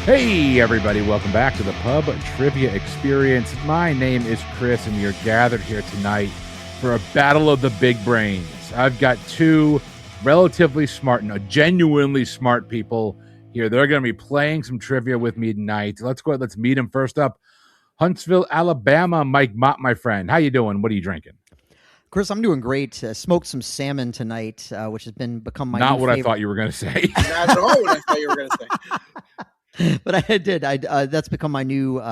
Hey, everybody, welcome back to the Pub Trivia Experience. My name is Chris, and we are gathered here tonight for a battle of the big brains. I've got two relatively smart, genuinely smart people here. They're going to be playing some trivia with me tonight. Let's go ahead, let's meet them. First up, Huntsville, Alabama, Mike Mott, my friend. How you doing? What are you drinking? Chris, I'm doing great. Smoked some salmon tonight, which has become my Not new what favorite. I thought you were going to say. Not at all what I thought you were going to say. But I did. That's become my new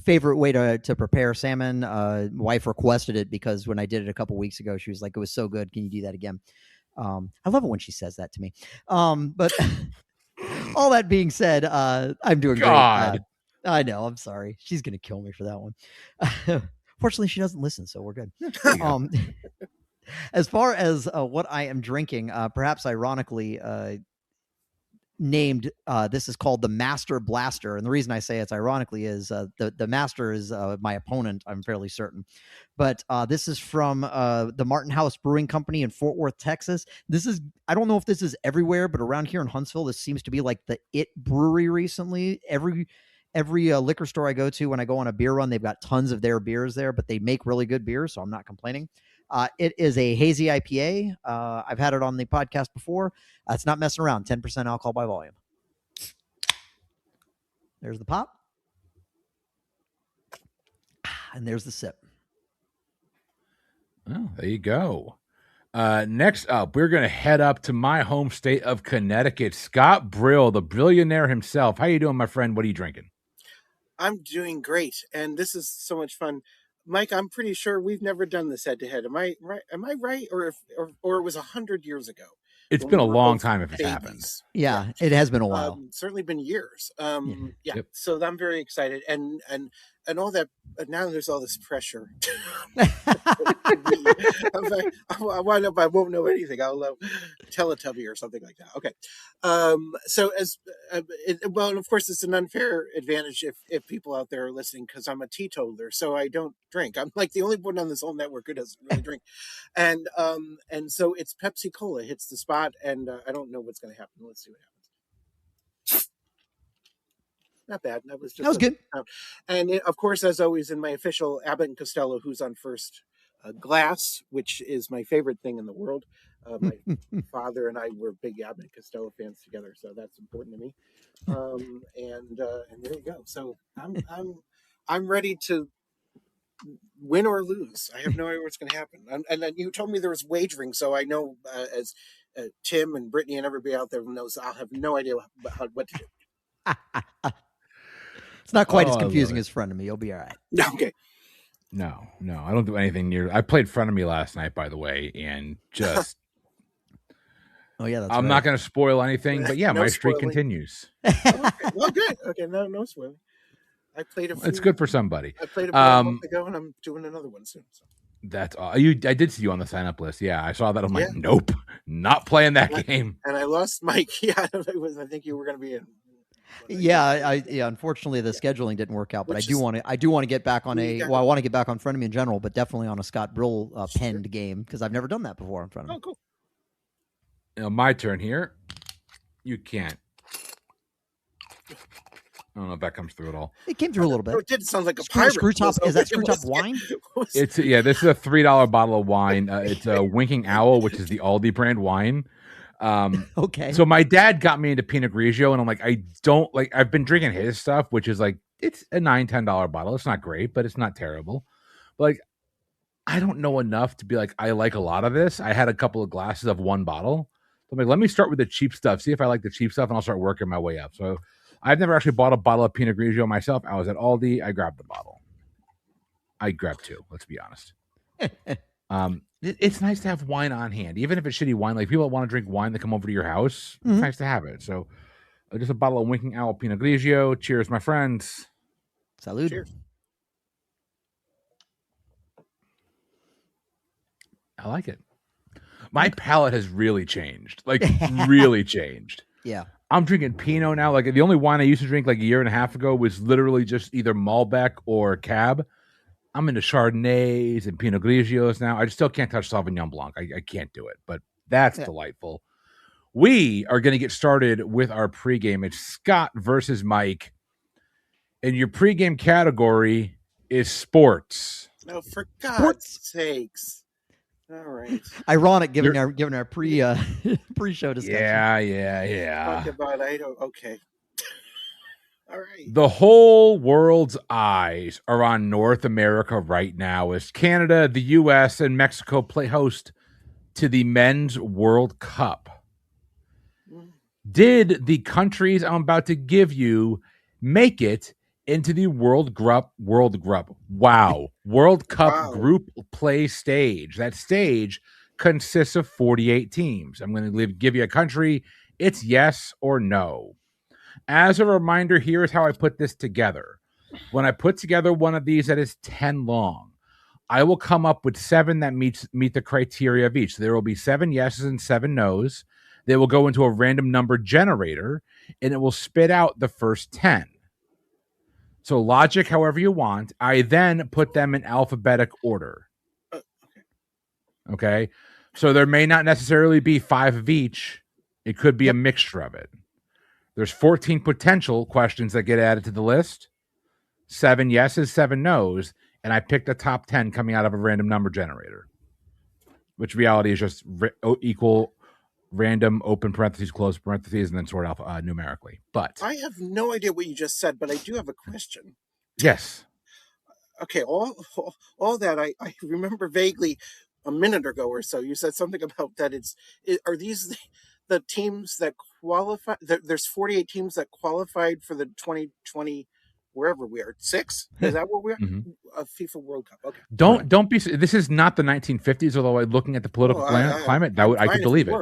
favorite way to prepare salmon. My wife requested it because when I did it a couple weeks ago, she was like, "It was so good. Can you do that again?" I love it when she says that to me. But all that being said, I'm doing God. great. I know. I'm sorry. She's gonna kill me for that one. Fortunately, she doesn't listen, so we're good. As far as what I am drinking, perhaps ironically, named this is called the Master Blaster, and the reason I say it's ironically is the Master is my opponent, I'm fairly certain, but this is from the Martin House Brewing Company in Fort Worth, Texas. This is, I don't know if this is everywhere, but around here in Huntsville, this seems to be like the it brewery recently. Every liquor store I go to, when I go on a beer run, they've got tons of their beers there, but they make really good beers, so I'm not complaining. It is a hazy IPA. I've had it on the podcast before. It's not messing around. 10% alcohol by volume. There's the pop. And there's the sip. Oh, there you go. Next up, we're going to head up to my home state of Connecticut. Scott Brill, the Brillionaire himself. How you doing, my friend? What are you drinking? I'm doing great, and this is so much fun. Mike, I'm pretty sure we've never done this head-to-head. Am I right? Or it was 100 years ago? It's been a long time if it's happened. Yeah, it has been a while. Certainly been years. Yeah. Yep. So I'm very excited, and all that. Now there's all this pressure. I wind up, I won't know anything. I'll know Teletubby or something like that. Okay. So well, and of course, it's an unfair advantage if people out there are listening, because I'm a teetotaler, so I don't drink. I'm like the only one on this whole network who doesn't really drink, and so it's Pepsi Cola hits the spot, and I don't know what's going to happen. Let's see what happens. Not bad. That was good. And of course, as always, in my official Abbott and Costello, who's on first glass, which is my favorite thing in the world. My father and I were big Abbott and Costello fans together, so that's important to me. And there you go. So I'm ready to win or lose. I have no idea what's going to happen. And then you told me there was wagering, so I know as Tim and Brittany and everybody out there knows, I'll have no idea what to do. It's not quite as confusing as Friend of Me. You'll be all right. Okay. No, I don't do anything near. I played Friend of Me last night, by the way, and just. Oh yeah, I'm not going to spoil anything, but yeah, no my streak continues. Okay. Well, good. Okay, no spoiling. I played it's good for somebody. I played a month ago, and I'm doing another one soon. So. That's I did see you on the sign up list. Yeah, I saw that. I'm like, nope, not playing that game. And I lost Mike. Yeah, I think you were going to be in. Yeah, unfortunately, the scheduling didn't work out, but I do want to get back on I want to get back on Friend of Me in general, but definitely on a Scott Brill penned game, because I've never done that before on Friend of Me. Oh, cool. Now, my turn here. You can't. I don't know if that comes through at all. It came through a little bit. It did sound like a pirate. Screw top. Is that Screw Top wine? This is a $3 bottle of wine. It's a Winking Owl, which is the Aldi brand wine. Okay. So my dad got me into Pinot Grigio, and I'm like, I've been drinking his stuff, which is like, it's a $9-10 bottle. It's not great, but it's not terrible. But like, I don't know enough to be like, I like a lot of this. I had a couple of glasses of one bottle. So I'm like, let me start with the cheap stuff, see if I like the cheap stuff, and I'll start working my way up. So I've never actually bought a bottle of Pinot Grigio myself. I was at Aldi. I grabbed the bottle. I grabbed two, let's be honest. It's nice to have wine on hand, even if it's shitty wine. Like, people that want to drink wine that come over to your house, it's nice to have it. So just a bottle of Winking Owl Pinot Grigio. Cheers, my friends. Salud. Cheers. I like it. My palate has really changed, like really changed. Yeah. I'm drinking Pinot now. Like, the only wine I used to drink like a year and a half ago was literally just either Malbec or Cab. I'm into Chardonnays and Pinot Grigios now. I just still can't touch Sauvignon Blanc. I can't do it, but that's delightful. we are going to get started with our pregame. It's Scott versus Mike. And your pregame category is sports. No, for God's sakes. All right. Ironic, given our pre-show discussion. Yeah. Talk about okay. All right. The whole world's eyes are on North America right now as Canada, the U.S., and Mexico play host to the Men's World Cup. Did the countries I'm about to give you make it into the World Cup group play stage? That stage consists of 48 teams. I'm going to give you a country. It's yes or no. As a reminder, here is how I put this together. When I put together one of these that is 10 long, I will come up with 7 that meet the criteria of each. So there will be 7 yeses and 7 nos. They will go into a random number generator, and it will spit out the first 10. So logic however you want. I then put them in alphabetic order. Okay? So there may not necessarily be 5 of each. It could be a mixture of it. There's 14 potential questions that get added to the list. 7 yeses, 7 nos, and I picked the top 10 coming out of a random number generator, which reality is just equal random open parentheses, close parentheses, and then sort out numerically. But I have no idea what you just said, but I do have a question. Yes. Okay, all that I remember vaguely a minute ago or so. You said something about that. Are these the teams that qualify? There's 48 teams that qualified for the 2020 wherever we are. 6? Is that where we are? Mm-hmm. A FIFA World Cup. Okay. Don't be. This is not the 1950s. Although looking at the political climate, I could believe it.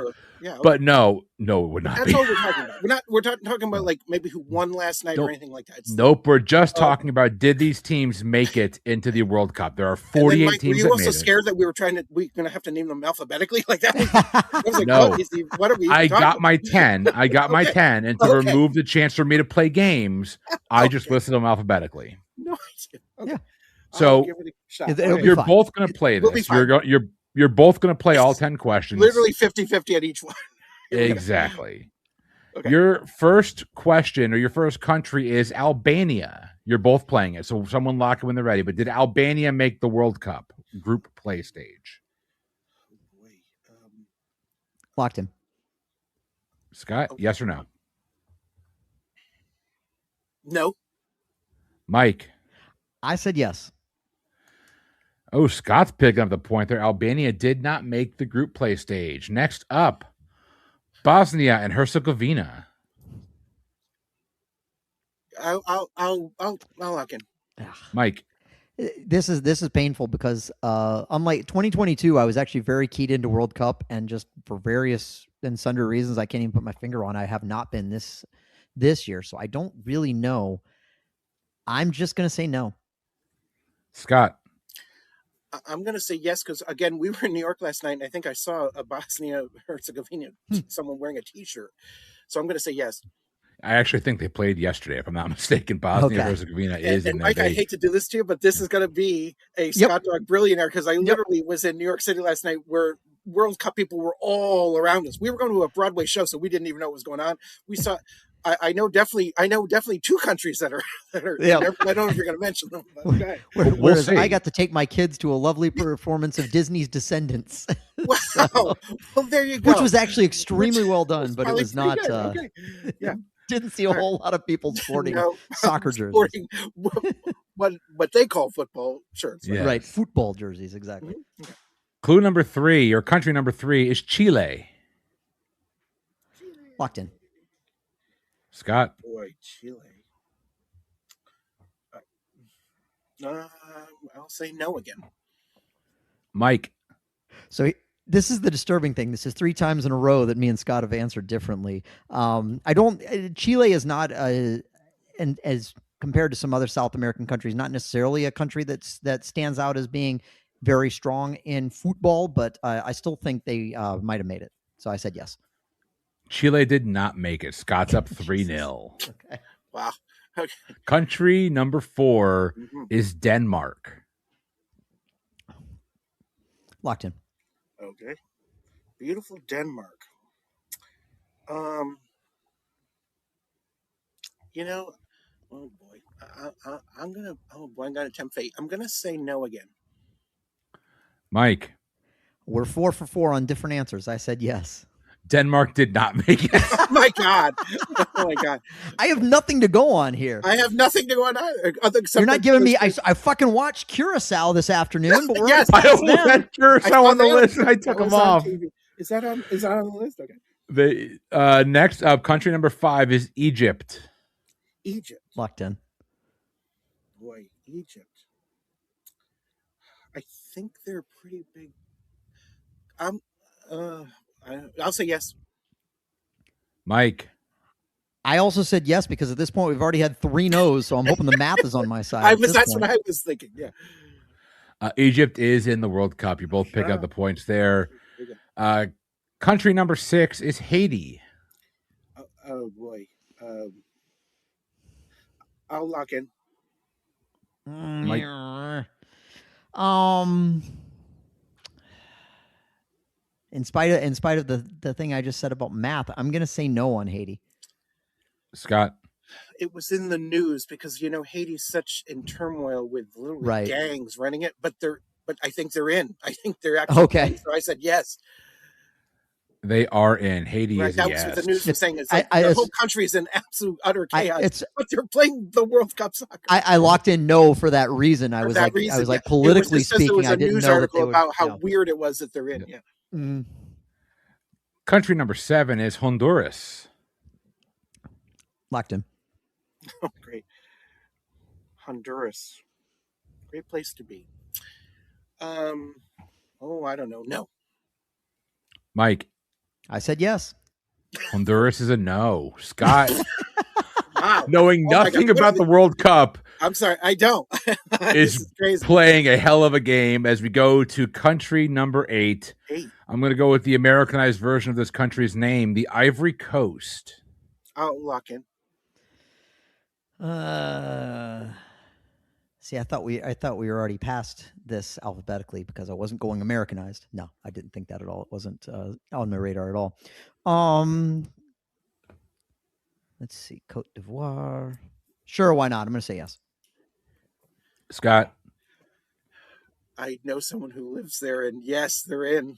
Yeah, okay. But no, it would not. That's all we're talking about. We're talking about like maybe who won last night or anything like that. Nope. We're just talking about did these teams make it into the World Cup? There are 48 Mike, teams. Were you also scared that we're going to have to name them alphabetically like that? I was like, no. What are we? I got my 10. I got my 10, and to remove the chance for me to play games, I just listed them alphabetically. No idea. Okay. Yeah. So you're both going to play this. You're both going to play all 10 questions. Literally 50-50 at each one. Exactly. Okay. Your first question or your first country is Albania. You're both playing it. So someone lock it when they're ready. But did Albania make the World Cup group play stage? Oh boy. Locked in. Scott, yes or no? No. Mike? I said yes. Oh, Scott's picking up the point there. Albania did not make the group play stage. Next up, Bosnia and Herzegovina. I'll lock in. Mike. This is painful because unlike 2022, I was actually very keyed into World Cup, and just for various and sundry reasons I can't even put my finger on, I have not been this year. So I don't really know. I'm just going to say no. Scott. I'm going to say yes because, again, we were in New York last night, and I think I saw a Bosnia-Herzegovina, someone wearing a T-shirt. So I'm going to say yes. I actually think they played yesterday, if I'm not mistaken. Bosnia-Herzegovina is in there. Mike, I hate to do this to you, but this is going to be a Scottdog Brillionaire because I literally was in New York City last night where World Cup people were all around us. We were going to a Broadway show, so we didn't even know what was going on. We saw... I know definitely 2 countries that are yeah. I don't know if you're going to mention them. But okay. Whereas I got to take my kids to a lovely performance of Disney's Descendants. Wow. So, well, there you go. Which was actually extremely well done, but it was not. Okay. Yeah. Didn't see a whole lot of people sporting soccer jerseys. What they call football shirts. Right? Right. Football jerseys, exactly. Mm-hmm. Okay. Clue number 3, or country number 3, is Chile. Locked in. Scott. Boy, Chile. I'll say no again. Mike. So this is the disturbing thing. This is 3 times in a row that me and Scott have answered differently. Chile is not and as compared to some other South American countries, not necessarily a country that stands out as being very strong in football, but I still think they might have made it. So I said yes. Chile did not make it. Scott's up 3-0. Okay. Wow. Okay. Country number 4 is Denmark. Locked in. Okay. Beautiful Denmark. Um, you know, oh boy, I'm gonna. Oh boy, I'm gonna tempt fate. I'm gonna say no again. Mike, We're 4 for 4 on different answers. I said yes. Denmark did not make it. Oh my god! Oh my god! I have nothing to go on here. I have nothing to go on either. You're not giving me. I fucking watched Curacao this afternoon, but we're Yes, past I them. had Curacao on the list and I took them off. TV. Is that on the list? Okay. The next up, country number 5 is Egypt. Egypt. Locked in. Boy, Egypt. I think they're pretty big. I'll say yes. Mike, I also said yes because at this point we've already had 3 no's, so I'm hoping the math is on my side. That's what I was thinking. Yeah. Egypt is in the World Cup. You both pick up the points there. Country number 6 is Haiti. Oh boy. I'll lock in. Mike. In spite of the thing I just said about math, I'm gonna say no on Haiti. Scott. It was in the news because Haiti's such in turmoil with literally gangs running it, but I think they're in. I think they're actually okay. In, so I said yes. They are in. Haiti is that yes. was what the news was saying. It's like the whole country is in absolute utter chaos, but they're playing the World Cup soccer. I locked in no for that reason. I was like politically speaking, I didn't know that they about how weird it was that they're in. Yeah. Mm-hmm. Country number 7 is Honduras. Locked in. Oh, great. Honduras. Great place to be. I don't know. No. Mike. I said yes. Honduras is a no. Scott. Wow. Knowing nothing about the World Cup. I'm sorry, I don't. is playing a hell of a game as we go to country number 8. I'm going to go with the Americanized version of this country's name, the Ivory Coast. I'll lock in. See, I thought we were already past this alphabetically because I wasn't going Americanized. No, I didn't think that at all. It wasn't on my radar at all. Let's see, Cote d'Ivoire. Sure, why not? I'm going to say yes. Scott. I know someone who lives there, and yes, they're in.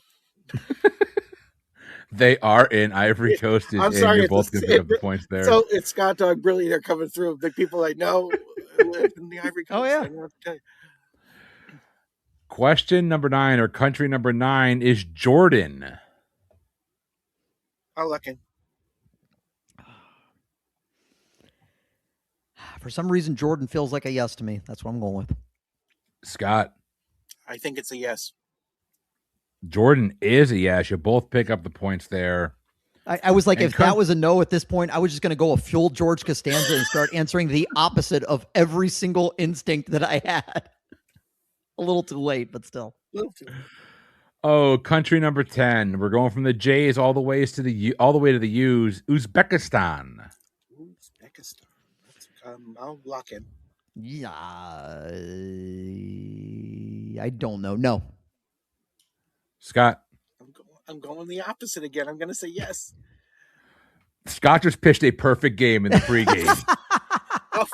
They are in. Ivory Coast is I'm sorry, you're both going to pick up the points there. So it's Scottdog Brillionaire coming through. The people I know live in the Ivory Coast. Oh, yeah. I don't have to tell you. Question number 9 or country number 9 is Jordan. I'll lock in. For some reason, Jordan feels like a yes to me. That's what I'm going with. Scott. I think it's a yes. Jordan is a yes. You both pick up the points there. I was like, if that was a no at this point, I was just going to go a full George Costanza and start answering the opposite of every single instinct that I had. A little too late, but still. Oh, country number 10. We're going from the J's all the way to the U's. Uzbekistan. Uzbekistan. I'll lock in. Yeah, I don't know. No. Scott. I'm going the opposite again. I'm going to say yes. Scott just pitched a perfect game in the pregame. Oh,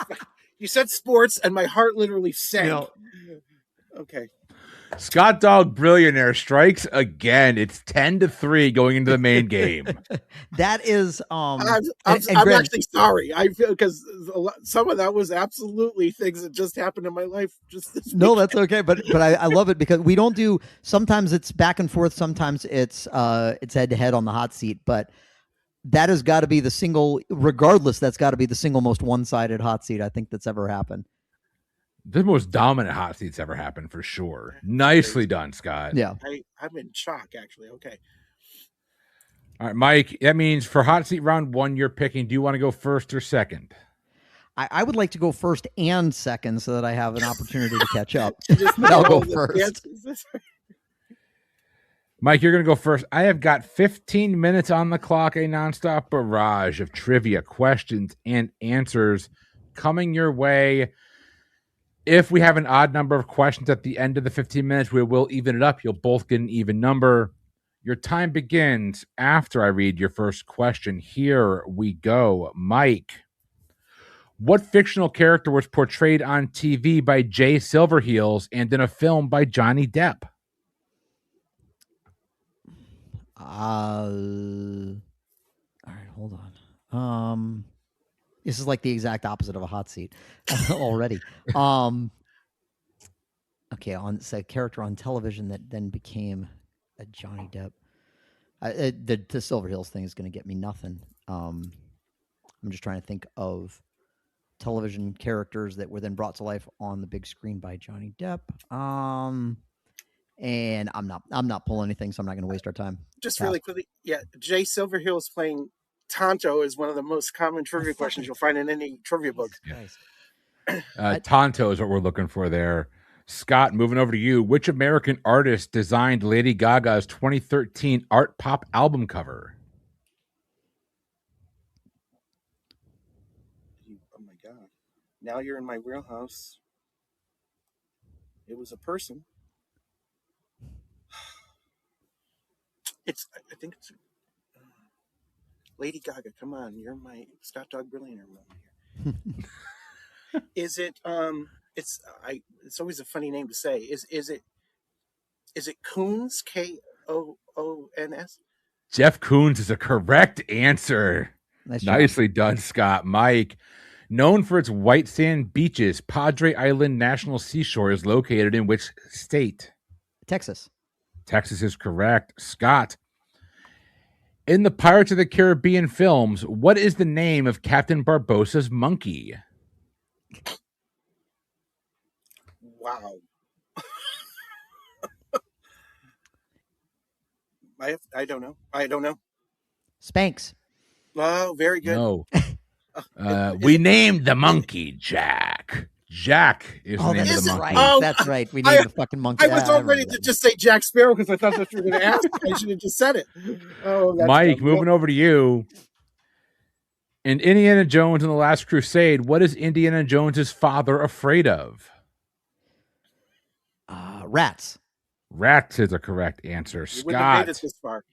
you said sports, and my heart literally sank. Okay. Scottdog Brillionaire strikes again. It's 10-3 going into the main game. That is I'm actually sorry. I feel because some of that was absolutely things that just happened in my life just this No, weekend. that's okay, but I love it because we don't do, sometimes it's back and forth, sometimes it's head to head on the hot seat, but that has got to be the single, regardless, that's got to be the single most one-sided hot seat I think that's ever happened. The most dominant hot seats ever happened for sure. Nicely done, Scott. Yeah. I'm in shock, actually. Okay. All right, Mike, that means for hot seat round 1, you're picking. Do you want to go first or second? I would like to go first and second so that I have an opportunity to catch up. But I'll go first. Mike, you're going to go first. I have got 15 minutes on the clock, a nonstop barrage of trivia, questions, and answers coming your way. If we have an odd number of questions at the end of the 15 minutes, we will even it up. You'll both get an even number. Your time begins after I read your first question. Here we go. Mike, what fictional character was portrayed on TV by Jay Silverheels and in a film by Johnny Depp? All right, hold on. This is like the exact opposite of a hot seat already. Okay, it's a character on television that then became a Johnny Depp. The Silverheels thing is going to get me nothing. I'm just trying to think of television characters that were then brought to life on the big screen by Johnny Depp. And I'm not pulling anything, so I'm not going to waste our time. Just really quickly, Jay Silverheels playing Tonto is one of the most common trivia questions you'll find in any trivia book. Tonto is what we're looking for there. Scott, moving over to you. Which American artist designed Lady Gaga's 2013 art pop album cover? Oh my God. Now you're in my wheelhouse. It was a person. I think it's Lady Gaga. Come on, you're my Scottdog Brillionaire moment here. Is it? It's always a funny name to say. Is it Koons? Koons? Jeff Koons is a correct answer. Nicely done, Scott. Mike, known for its white sand beaches, Padre Island National Seashore is located in which state? Texas. Texas is correct. Scott, in the Pirates of the Caribbean films, what is the name of Captain Barbossa's monkey? Wow. I don't know. Spanx. Oh, very good. No. We named the monkey Jack. Jack is the name of the monkey. Right. Oh, that's right. We named the fucking monkey. I was all ready to just say Jack Sparrow because I thought that's what you were going to ask. I should have just said it. Oh, that's Mike, moving over to you. In Indiana Jones and the Last Crusade, what is Indiana Jones's father afraid of? Rats. Rats is a correct answer. You wouldn't have made it this far.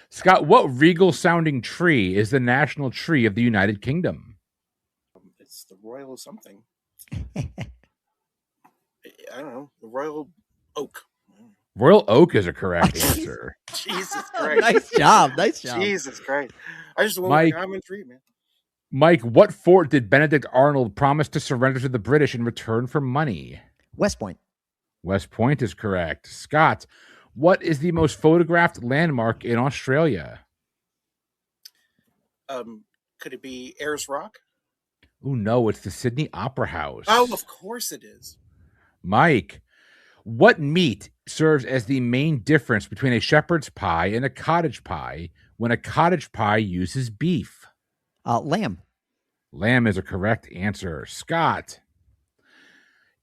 Scott, what regal-sounding tree is the national tree of the United Kingdom? It's the royal something. I don't know. The royal oak. Royal oak is a correct answer. Jesus Christ. Nice job. Jesus Christ. I just want Mike, a common tree, man. Mike, what fort did Benedict Arnold promise to surrender to the British in return for money? West Point. West Point is correct. Scott, what is the most photographed landmark in Australia? Could it be Ayers Rock? Oh, no, it's the Sydney Opera House. Oh, of course it is. Mike, what meat serves as the main difference between a shepherd's pie and a cottage pie when a cottage pie uses beef? Lamb. Lamb is a correct answer. Scott,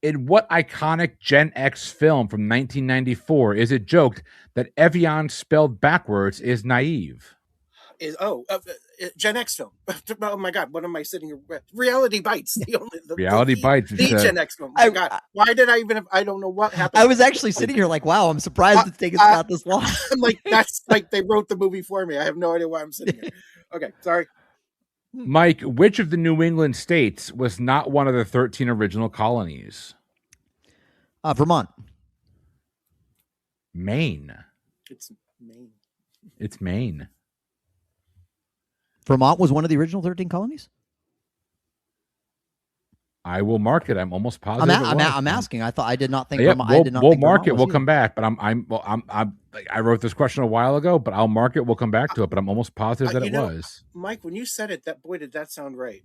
in what iconic Gen X film from 1994 is it joked that Evian spelled backwards is naive? Gen X film. Oh my God, what am I sitting here? Reality Bites. Reality Bites. The Gen X film. Oh my God. Why did I even I don't know what happened. I was actually sitting here like, wow, I'm surprised it's taken Scott this long. I'm like, that's like they wrote the movie for me. I have no idea why I'm sitting here. Okay, sorry. Mike, which of the New England states was not one of the 13 original colonies? Vermont. Maine. It's Maine. It's Maine. Vermont was one of the original 13 colonies? I will mark it. I'm almost positive. I'm asking. I did not think. Yeah, we'll Vermont mark it. We'll either. come back. But I wrote this question a while ago, but I'll mark it. We'll come back to it. But I'm almost positive that it was. Mike, when you said it, did that sound right?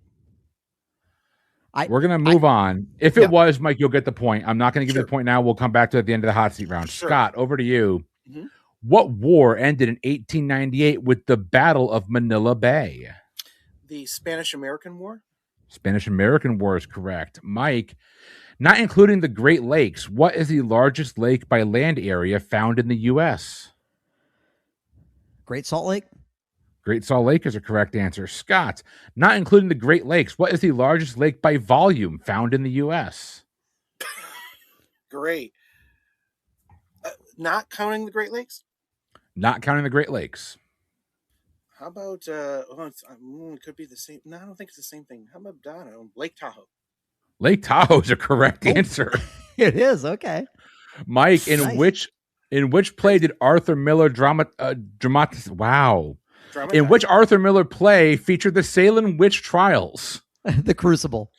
We're gonna move on. If it was, Mike, you'll get the point. I'm not gonna give you the point now. We'll come back to it at the end of the hot seat round. Sure. Scott, over to you. Mm-hmm. What war ended in 1898 with the Battle of Manila Bay? The Spanish-American War? Spanish-American War is correct. Mike, not including the Great Lakes, what is the largest lake by land area found in the U.S.? Great Salt Lake? Great Salt Lake is a correct answer. Scott, not including the Great Lakes, what is the largest lake by volume found in the U.S.? Great. Not counting the Great Lakes. Not counting the Great Lakes. How about it could be the same. No, I don't think it's the same thing. How about Lake Tahoe? Lake Tahoe is a correct answer. It is. Okay. Mike, Nice. in which play did Arthur Miller Wow. In which Arthur Miller play featured the Salem witch trials? The Crucible.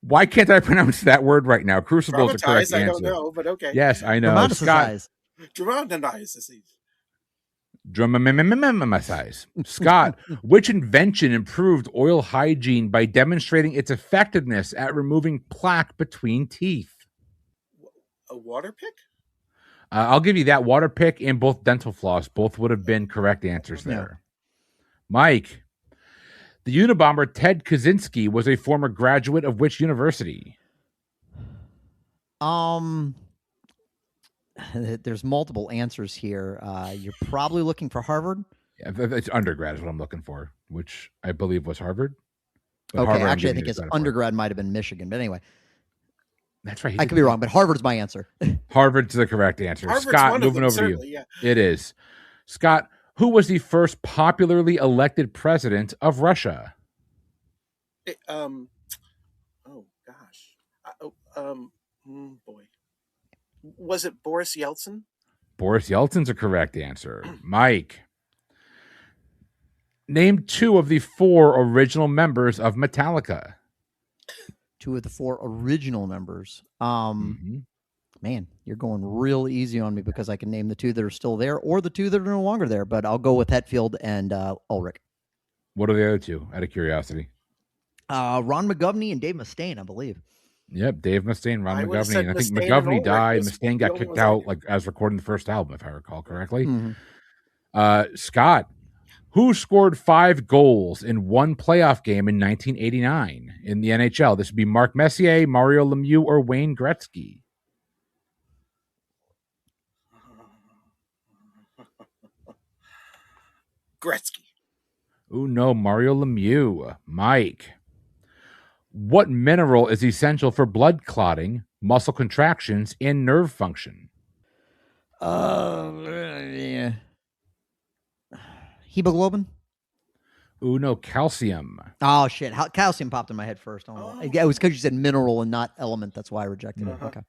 Why can't I pronounce that word right now? Crucible is the correct answer. I don't know, but okay. Yes, I know. Scott. Scott, which invention improved oral hygiene by demonstrating its effectiveness at removing plaque between teeth? A water pick? I'll give you that. Water pick and both dental floss. Both would have been correct answers there. Mike, the Unabomber Ted Kaczynski was a former graduate of which university? There's multiple answers here. You're probably looking for Harvard. Yeah, it's undergrad is what I'm looking for, which I believe was Harvard. But okay, Harvard, actually, I think his undergrad might have been Michigan. But anyway. That's right. I could be wrong, but Harvard's my answer. Harvard's the correct answer. Harvard's Scott, moving over to you. Yeah. It is. Scott, who was the first popularly elected president of Russia? Oh, gosh. Boy. Was it Boris Yeltsin? Boris Yeltsin's a correct answer. Mike, name 2 of the 4 original members of Metallica. 2 of the 4 original members. Man, you're going real easy on me because I can name the 2 that are still there or the 2 that are no longer there. But I'll go with Hetfield and Ulrich. What are the other 2? Out of curiosity. Ron McGovney and Dave Mustaine, I believe. Yep, Dave Mustaine, Ron McGovney. And I think McGovney died. Mustaine got kicked out as recording the first album, if I recall correctly. Scott, who scored 5 goals in one playoff game in 1989 in the NHL? This would be Mark Messier, Mario Lemieux, or Wayne Gretzky. Gretzky. Oh, no, Mario Lemieux. Mike, what mineral is essential for blood clotting, muscle contractions, and nerve function? Hemoglobin? Oh, no, calcium. Oh, shit. Calcium popped in my head first. It was because you said mineral and not element. That's why I rejected it. Okay.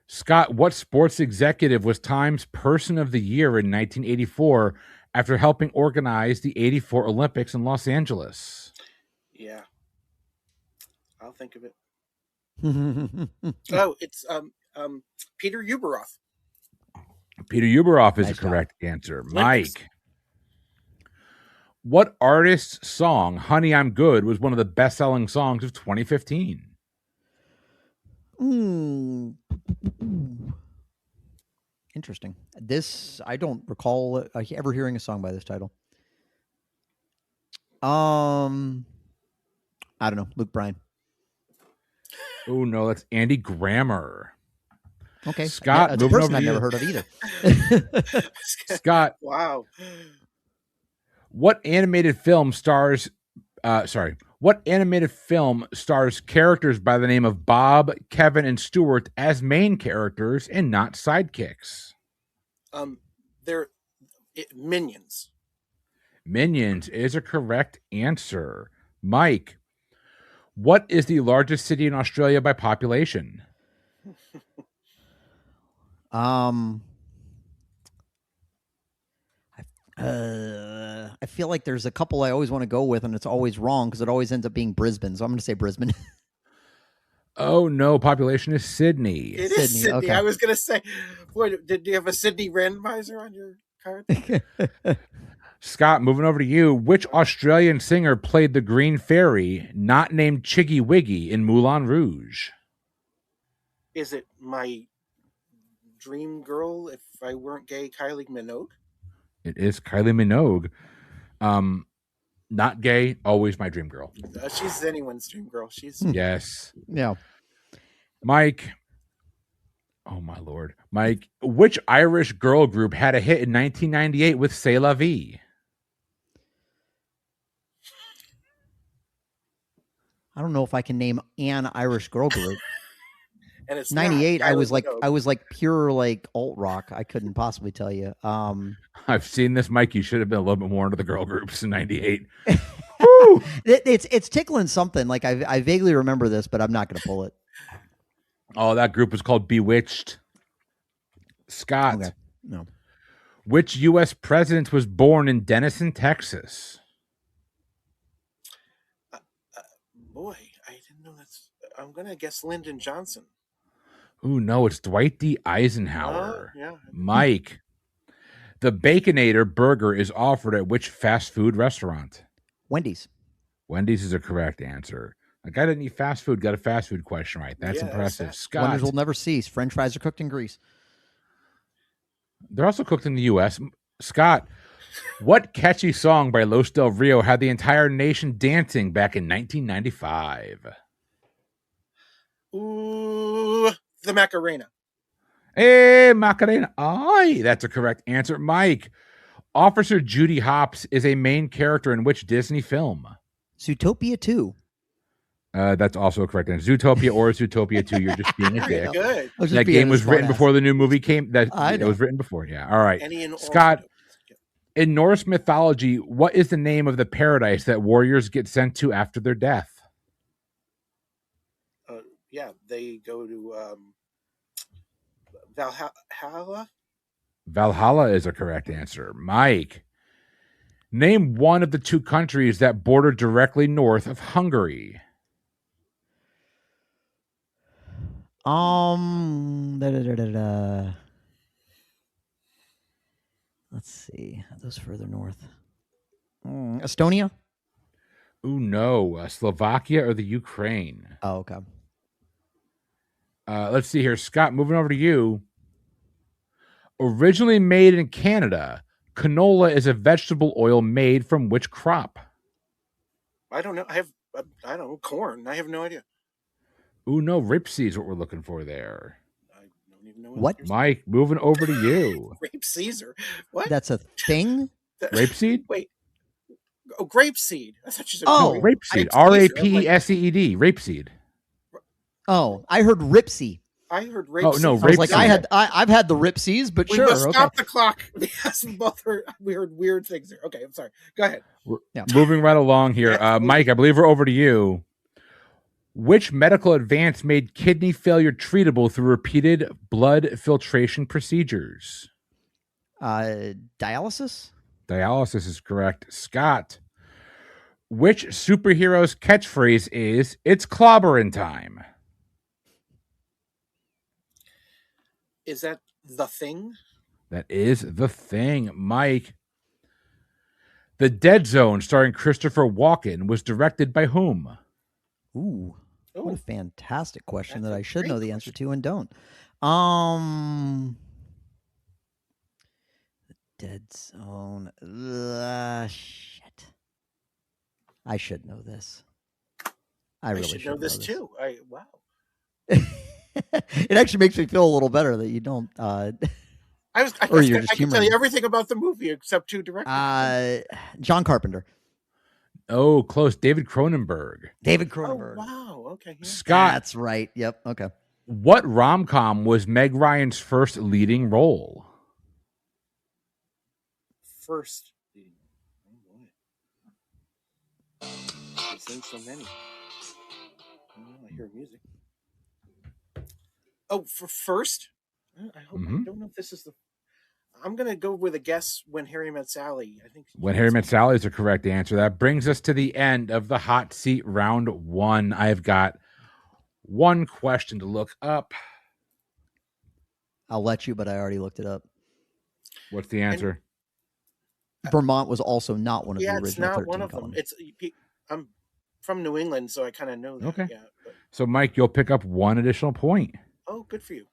Scott, what sports executive was Time's Person of the Year in 1984 after helping organize the 84 Olympics in Los Angeles? Yeah. I'll think of it. Oh, it's Peter Uberoff. Peter Uberoff is a correct answer. Mike, what artist's song, Honey, I'm Good, was one of the best-selling songs of 2015? Interesting. This, I don't recall ever hearing a song by this title. I don't know. Luke Bryan. Oh, no, that's Andy Grammer. Okay. Scott, that's a person I've never heard of either. Scott. Wow. What animated film stars characters by the name of Bob, Kevin, and Stuart as main characters and not sidekicks? They're Minions. Minions is a correct answer. Mike, what is the largest city in Australia by population? I feel like there's a couple I always want to go with, and it's always wrong because it always ends up being Brisbane. So I'm going to say Brisbane. Oh, no. Population is Sydney. It is Sydney. Okay. I was going to say, boy, did you have a Sydney randomizer on your card? Scott, moving over to you. Which Australian singer played the Green Fairy, not named Chiggy Wiggy, in Moulin Rouge? Is it my dream girl, if I weren't gay, Kylie Minogue? It is Kylie Minogue. Not gay, always my dream girl. She's anyone's dream girl. She's yes. Yeah. Mike. Oh my Lord. Mike, which Irish girl group had a hit in 1998 with C'est La Vie? I don't know if I can name an Irish girl group. and it's 98. not I was Kylie Minogue. like pure like alt rock. I couldn't possibly tell you. I've seen this, Mike. You should have been a little bit more into the girl groups in '98. It's tickling something. Like I vaguely remember this, but I'm not going to pull it. Oh, that group was called Bewitched. Scott, Okay. No. which U.S. president was born in Denison, Texas? Boy, I didn't know that's. I'm gonna guess Lyndon Johnson. Ooh, no, it's Dwight D. Eisenhower. Yeah. Mike, the Baconator burger is offered at which fast food restaurant? Wendy's. Wendy's is a correct answer. A guy didn't eat fast food, got a fast food question right. That's impressive. That's Scott, Wonders will never cease. French fries are cooked in grease. they're also cooked in the U.S. Scott, what catchy song by Los Del Rio had the entire nation dancing back in 1995? Ooh, the Macarena. Hey, Macarena. Aye, that's a correct answer. Mike, Officer Judy Hopps is a main character in which Disney film? Zootopia 2. That's also a correct answer. Zootopia or Zootopia 2. You're just being a dick. Good. That game was written before the new movie came. It know. was written before. Yeah. All right. Any Scott, in Norse mythology, what is the name of the paradise that warriors get sent to after their death? Yeah, they go to Valhalla. Valhalla is a correct answer. Mike, name one of the two countries that border directly north of Hungary. Let's see. Are those further north? Estonia? Ooh, no. Slovakia or the Ukraine? Oh, okay. Let's see here. Scott, moving over to you. Originally made in Canada, canola is a vegetable oil made from which crop? I don't know. I don't know, corn. I have no idea. Ooh, no. Rapeseed is what we're looking for there. I don't even know What? Mike, moving over to you. Grape Caesar. What? That's a thing? Rapeseed? Wait. Oh, grape seed. I thought you said Oh, rapeseed. Rapeseed. Rapeseed. Rapeseed. Oh, I heard Ripsy. I heard rape. Oh, no, I was like, Rapeseed. I've had the Ripsies, but We sure. must Okay. stop the clock because we heard weird things there. Okay, I'm sorry. Go ahead. Yeah. Moving right along here. Mike, I believe we're over to you. Which medical advance made kidney failure treatable through repeated blood filtration procedures? Dialysis? Dialysis is correct. Scott, which superhero's catchphrase is, "It's clobberin' time"? Is that the thing? That is the thing. Mike, The Dead Zone, starring Christopher Walken, was directed by whom? Ooh. What a fantastic question That's that a I should great know the answer question. to and don't. The Dead Zone. Shit. I should know this. I really should know this too. Wow. It actually makes me feel a little better that you don't. I Or you're can just tell humoring you me. everything about the movie except two directors. John Carpenter. Oh, close. David Cronenberg. David Oh Cronenberg. wow. Okay. Yeah. Scott, That's right. Yep. Okay. what rom-com was Meg Ryan's first leading role? First. Oh boy. He's in so many. Oh, I hear music. Oh, for first. I hope. I don't know if this is the. I'm gonna go with a guess. When Harry Met Sally. I think. When Harry Met Sally is the correct answer. That brings us to the end of the hot seat round one. I've got one question to look up. I'll let you, but I already looked it up. What's the answer? Vermont was also not one of the Yeah, original it's not 13 one of them. colonies. I'm from New England, so I kind of know that. Okay. Yeah, but, So, Mike, you'll pick up one additional point. oh, good for you.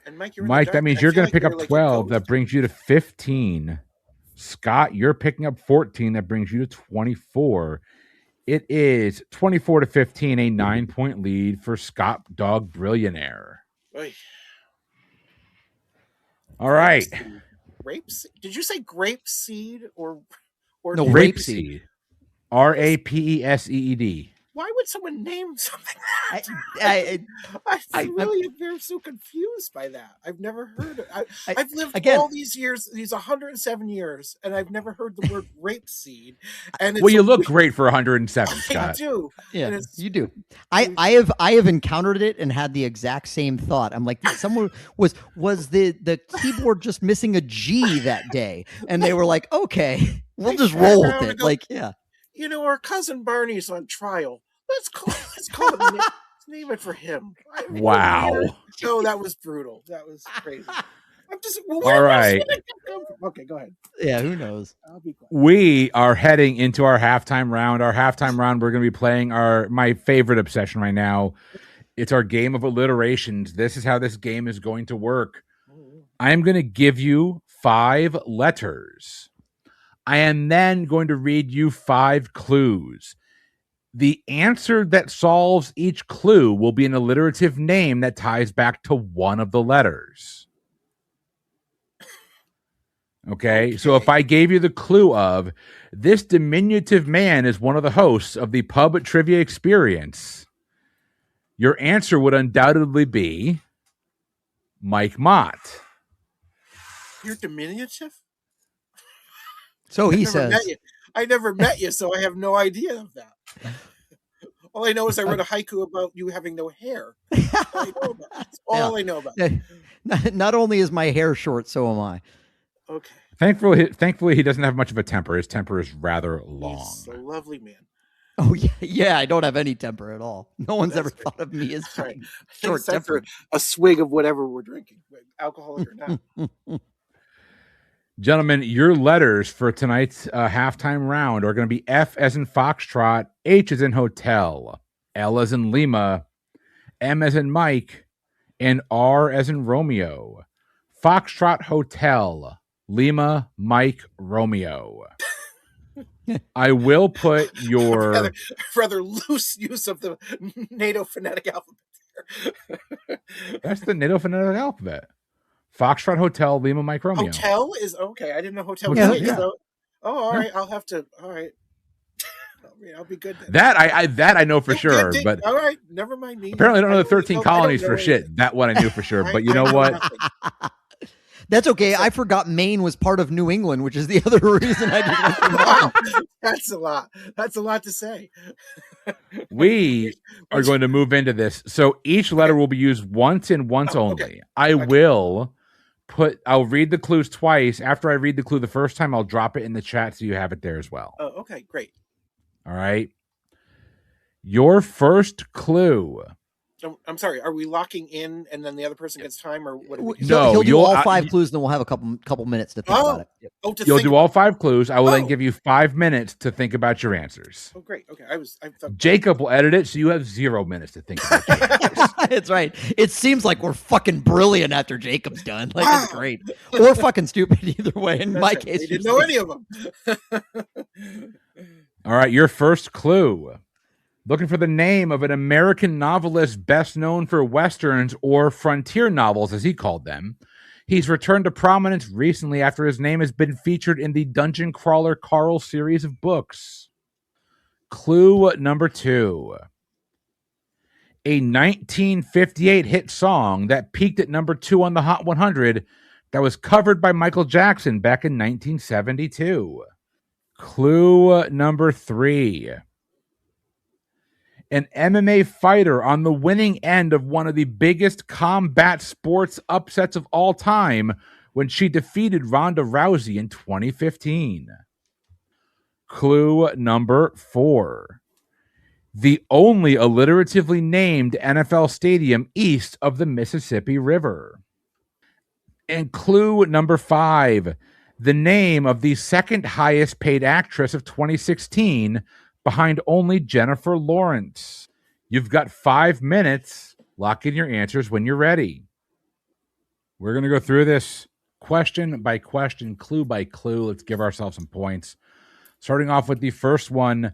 And Mike, you're in the Mike, dark. that means I you're feel going like to pick you're up like a 12. That ghost. brings you to 15. Scott, you're picking up 14. That brings you to 24. It is 24-15, a 9-point lead for Scottdog Brillionaire. Oy. All right. Rape seed? Did you say grape seed or No, did- rapeseed. Rapeseed. Rapeseed. why would someone name something that? I'm so confused by that. I've never heard it. I've lived all these years, these 107 years, and I've never heard the word rapeseed. And well, you look great for 107, Scott. I do. Yeah, you do. I have encountered it and had the exact same thought. I'm like, someone was the keyboard just missing a G that day, and they were like, okay, we'll just roll with it. Like, yeah. You know, our cousin Barney's on trial. Let's call it. Name it for him. Wow. No, that was brutal. That was crazy. I'm just all right. Okay, go ahead. Yeah, who knows? I'll be quiet. We are heading into our halftime round. Our halftime round, we're going to be playing my favorite obsession right now. It's our game of alliterations. This is how this game is going to work. I am going to give you 5 letters. I am then going to read you 5 clues. The answer that solves each clue will be an alliterative name that ties back to one of the letters. Okay, so if I gave you the clue of this diminutive man is one of the hosts of the Pub Trivia Experience, your answer would undoubtedly be Mike Mott. You're diminutive? So he says. I never met you, so I have no idea of that. All I know is I wrote a haiku about you having no hair. That's all I know about. Not only is my hair short, so am I. Okay. Thankfully, he doesn't have much of a temper. His temper is rather long. He's a lovely man. Oh yeah. I don't have any temper at all. No one's ever thought of me as short tempered. A swig of whatever we're drinking, alcoholic or not. Gentlemen, your letters for tonight's halftime round are going to be F as in Foxtrot, H as in Hotel, L as in Lima, M as in Mike, and R as in Romeo. Foxtrot, Hotel, Lima, Mike, Romeo. I will put your rather loose use of the NATO phonetic alphabet. That's the NATO phonetic alphabet. Foxtrot, Hotel, Lima, Mike, Romeo. Hotel is okay. I didn't know hotel. Yeah. So, all right. I'll have to. All right. I'll be good. Then. That I know for sure. But all right, never mind me. Apparently, I don't know the 13 colonies for shit. That one I knew for sure. But you know what? That's okay. I forgot Maine was part of New England, which is the other reason I just That's a lot. That's a lot to say. We are going to move into this. So each letter will be used once and once only. Okay. I'll read the clues twice. After I read the clue the first time, I'll drop it in the chat so you have it there as well. Oh, okay, great. All right. Your first clue. I'm sorry. Are we locking in, and then the other person gets time, or what? No, he'll do all 5 clues, and then we'll have a couple minutes to think about it. You'll do all 5 clues. I will then give you 5 minutes to think about your answers. Oh, great. Okay, I thought Jacob will edit it, so you have 0 minutes to think about your answers. That's right. It seems like we're fucking brilliant after Jacob's done. Like it's great, or fucking stupid either way. In my case, we didn't know any of them. All right, your first clue. Looking for the name of an American novelist best known for Westerns or frontier novels, as he called them. He's returned to prominence recently after his name has been featured in the Dungeon Crawler Carl series of books. Clue number 2. A 1958 hit song that peaked at number 2 on the Hot 100 that was covered by Michael Jackson back in 1972. Clue number 3. An MMA fighter on the winning end of one of the biggest combat sports upsets of all time when she defeated Ronda Rousey in 2015. Clue number 4. The only alliteratively named NFL stadium east of the Mississippi River. And clue number 5. The name of the second highest paid actress of 2016 behind only Jennifer Lawrence. You've got 5 minutes. Lock in your answers when you're ready. We're going to go through this question by question, clue by clue. Let's give ourselves some points. Starting off with the first one,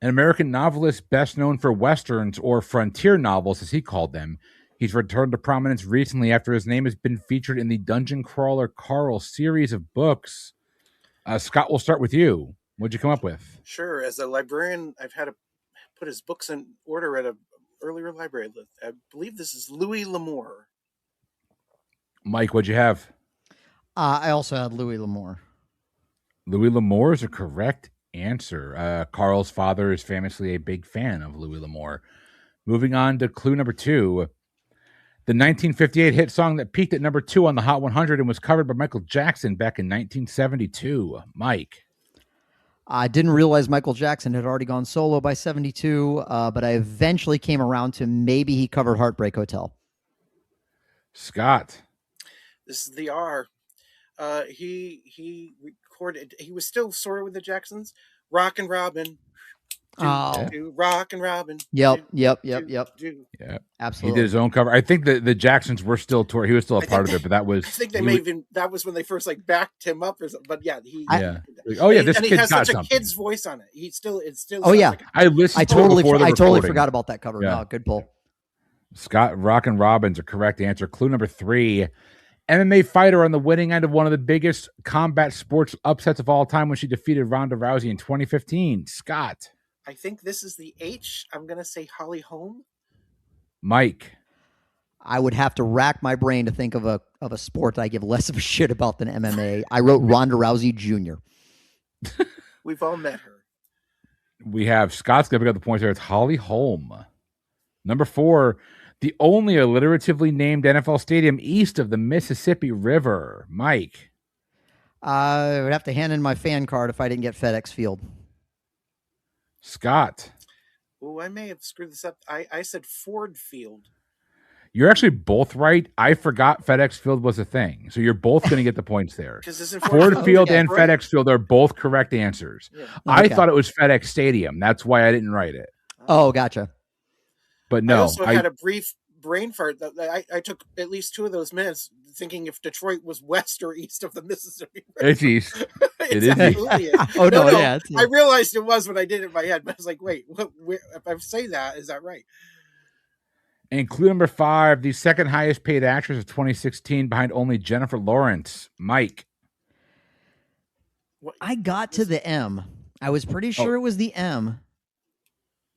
an American novelist best known for Westerns or frontier novels, as he called them. He's returned to prominence recently after his name has been featured in the Dungeon Crawler Carl series of books. Scott, we'll start with you. What'd you come up with? Sure. As a librarian, I've had a put his books in order at a earlier library. I believe this is Louis L'Amour. Mike, what'd you have? I also had Louis L'Amour. Louis L'Amour is a correct answer. Carl's father is famously a big fan of Louis L'Amour. Moving on to clue number 2. The 1958 hit song that peaked at number 2 on the Hot 100 and was covered by Michael Jackson back in 1972. Mike. I didn't realize Michael Jackson had already gone solo by 72, but I eventually came around to maybe he covered Heartbreak Hotel. Scott. This is the R. He recorded. He was still sort of with the Jacksons. Rockin' Robin. Rockin' Robin. Yep. Yeah, Absolutely. He did his own cover. I think the Jacksons were still touring. He was still a part of it, but that was. I think they may even. That was when they first like backed him up or something. But yeah, he. Oh yeah, this and he kid's has got such something. a kid's voice on it. It's still. Oh yeah, like I listened. I totally recording. forgot about that cover. Yeah. No, good pull. Scott, Rockin' Robin's a correct answer. Clue number 3. MMA fighter on the winning end of one of the biggest combat sports upsets of all time when she defeated Ronda Rousey in 2015. Scott. I think this is the H. I'm going to say Holly Holm. Mike. I would have to rack my brain to think of a sport I give less of a shit about than MMA. I wrote Ronda Rousey Jr. We've all met her. We have Scott's going to pick up the points there. It's Holly Holm. Number 4. The only alliteratively named NFL stadium east of the Mississippi River. Mike. I would have to hand in my fan card if I didn't get FedEx Field. Scott. Oh, I may have screwed this up. I said Ford Field. You're actually both right. I forgot FedEx Field was a thing. So you're both going to get the points there. Ford Field and FedEx Field are both correct answers. Yeah. I thought it was FedEx Stadium. That's why I didn't write it. Oh, gotcha. But no. I also had a brief brain fart. I took at least 2 of those minutes thinking if Detroit was west or east of the Mississippi River. It's east. It is absolutely east. Oh, no, yeah. I realized it was when I did it in my head, but I was like, wait, if I say that, is that right? And clue number 5, the second highest paid actress of 2016 behind only Jennifer Lawrence. Mike. I got to the M. I was pretty sure it was the M.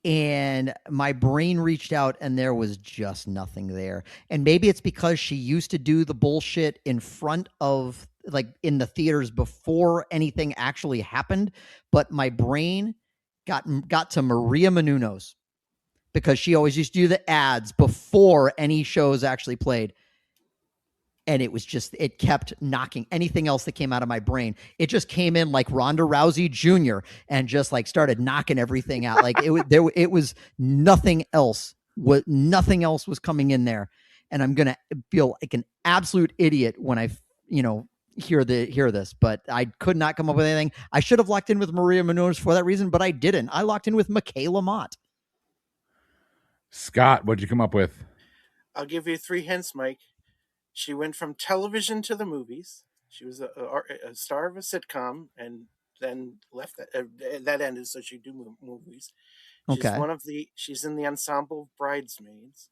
And my brain reached out and there was just nothing there. And maybe it's because she used to do the bullshit in front of, like, in the theaters before anything actually happened. But my brain got to Maria Menounos because she always used to do the ads before any shows actually played. And it was just, it kept knocking anything else that came out of my brain. It just came in like Ronda Rousey Jr. and just like started knocking everything out. Like it was nothing else. Nothing else was coming in there. And I'm going to feel like an absolute idiot when I, hear this, but I could not come up with anything. I should have locked in with Maria Menounos for that reason, but I didn't. I locked in with Michaela Mott. Scott, what'd you come up with? I'll give you 3 hints, Mike. She went from television to the movies. She was a star of a sitcom and then left that ended, so she do movies. She's in the ensemble of Bridesmaids.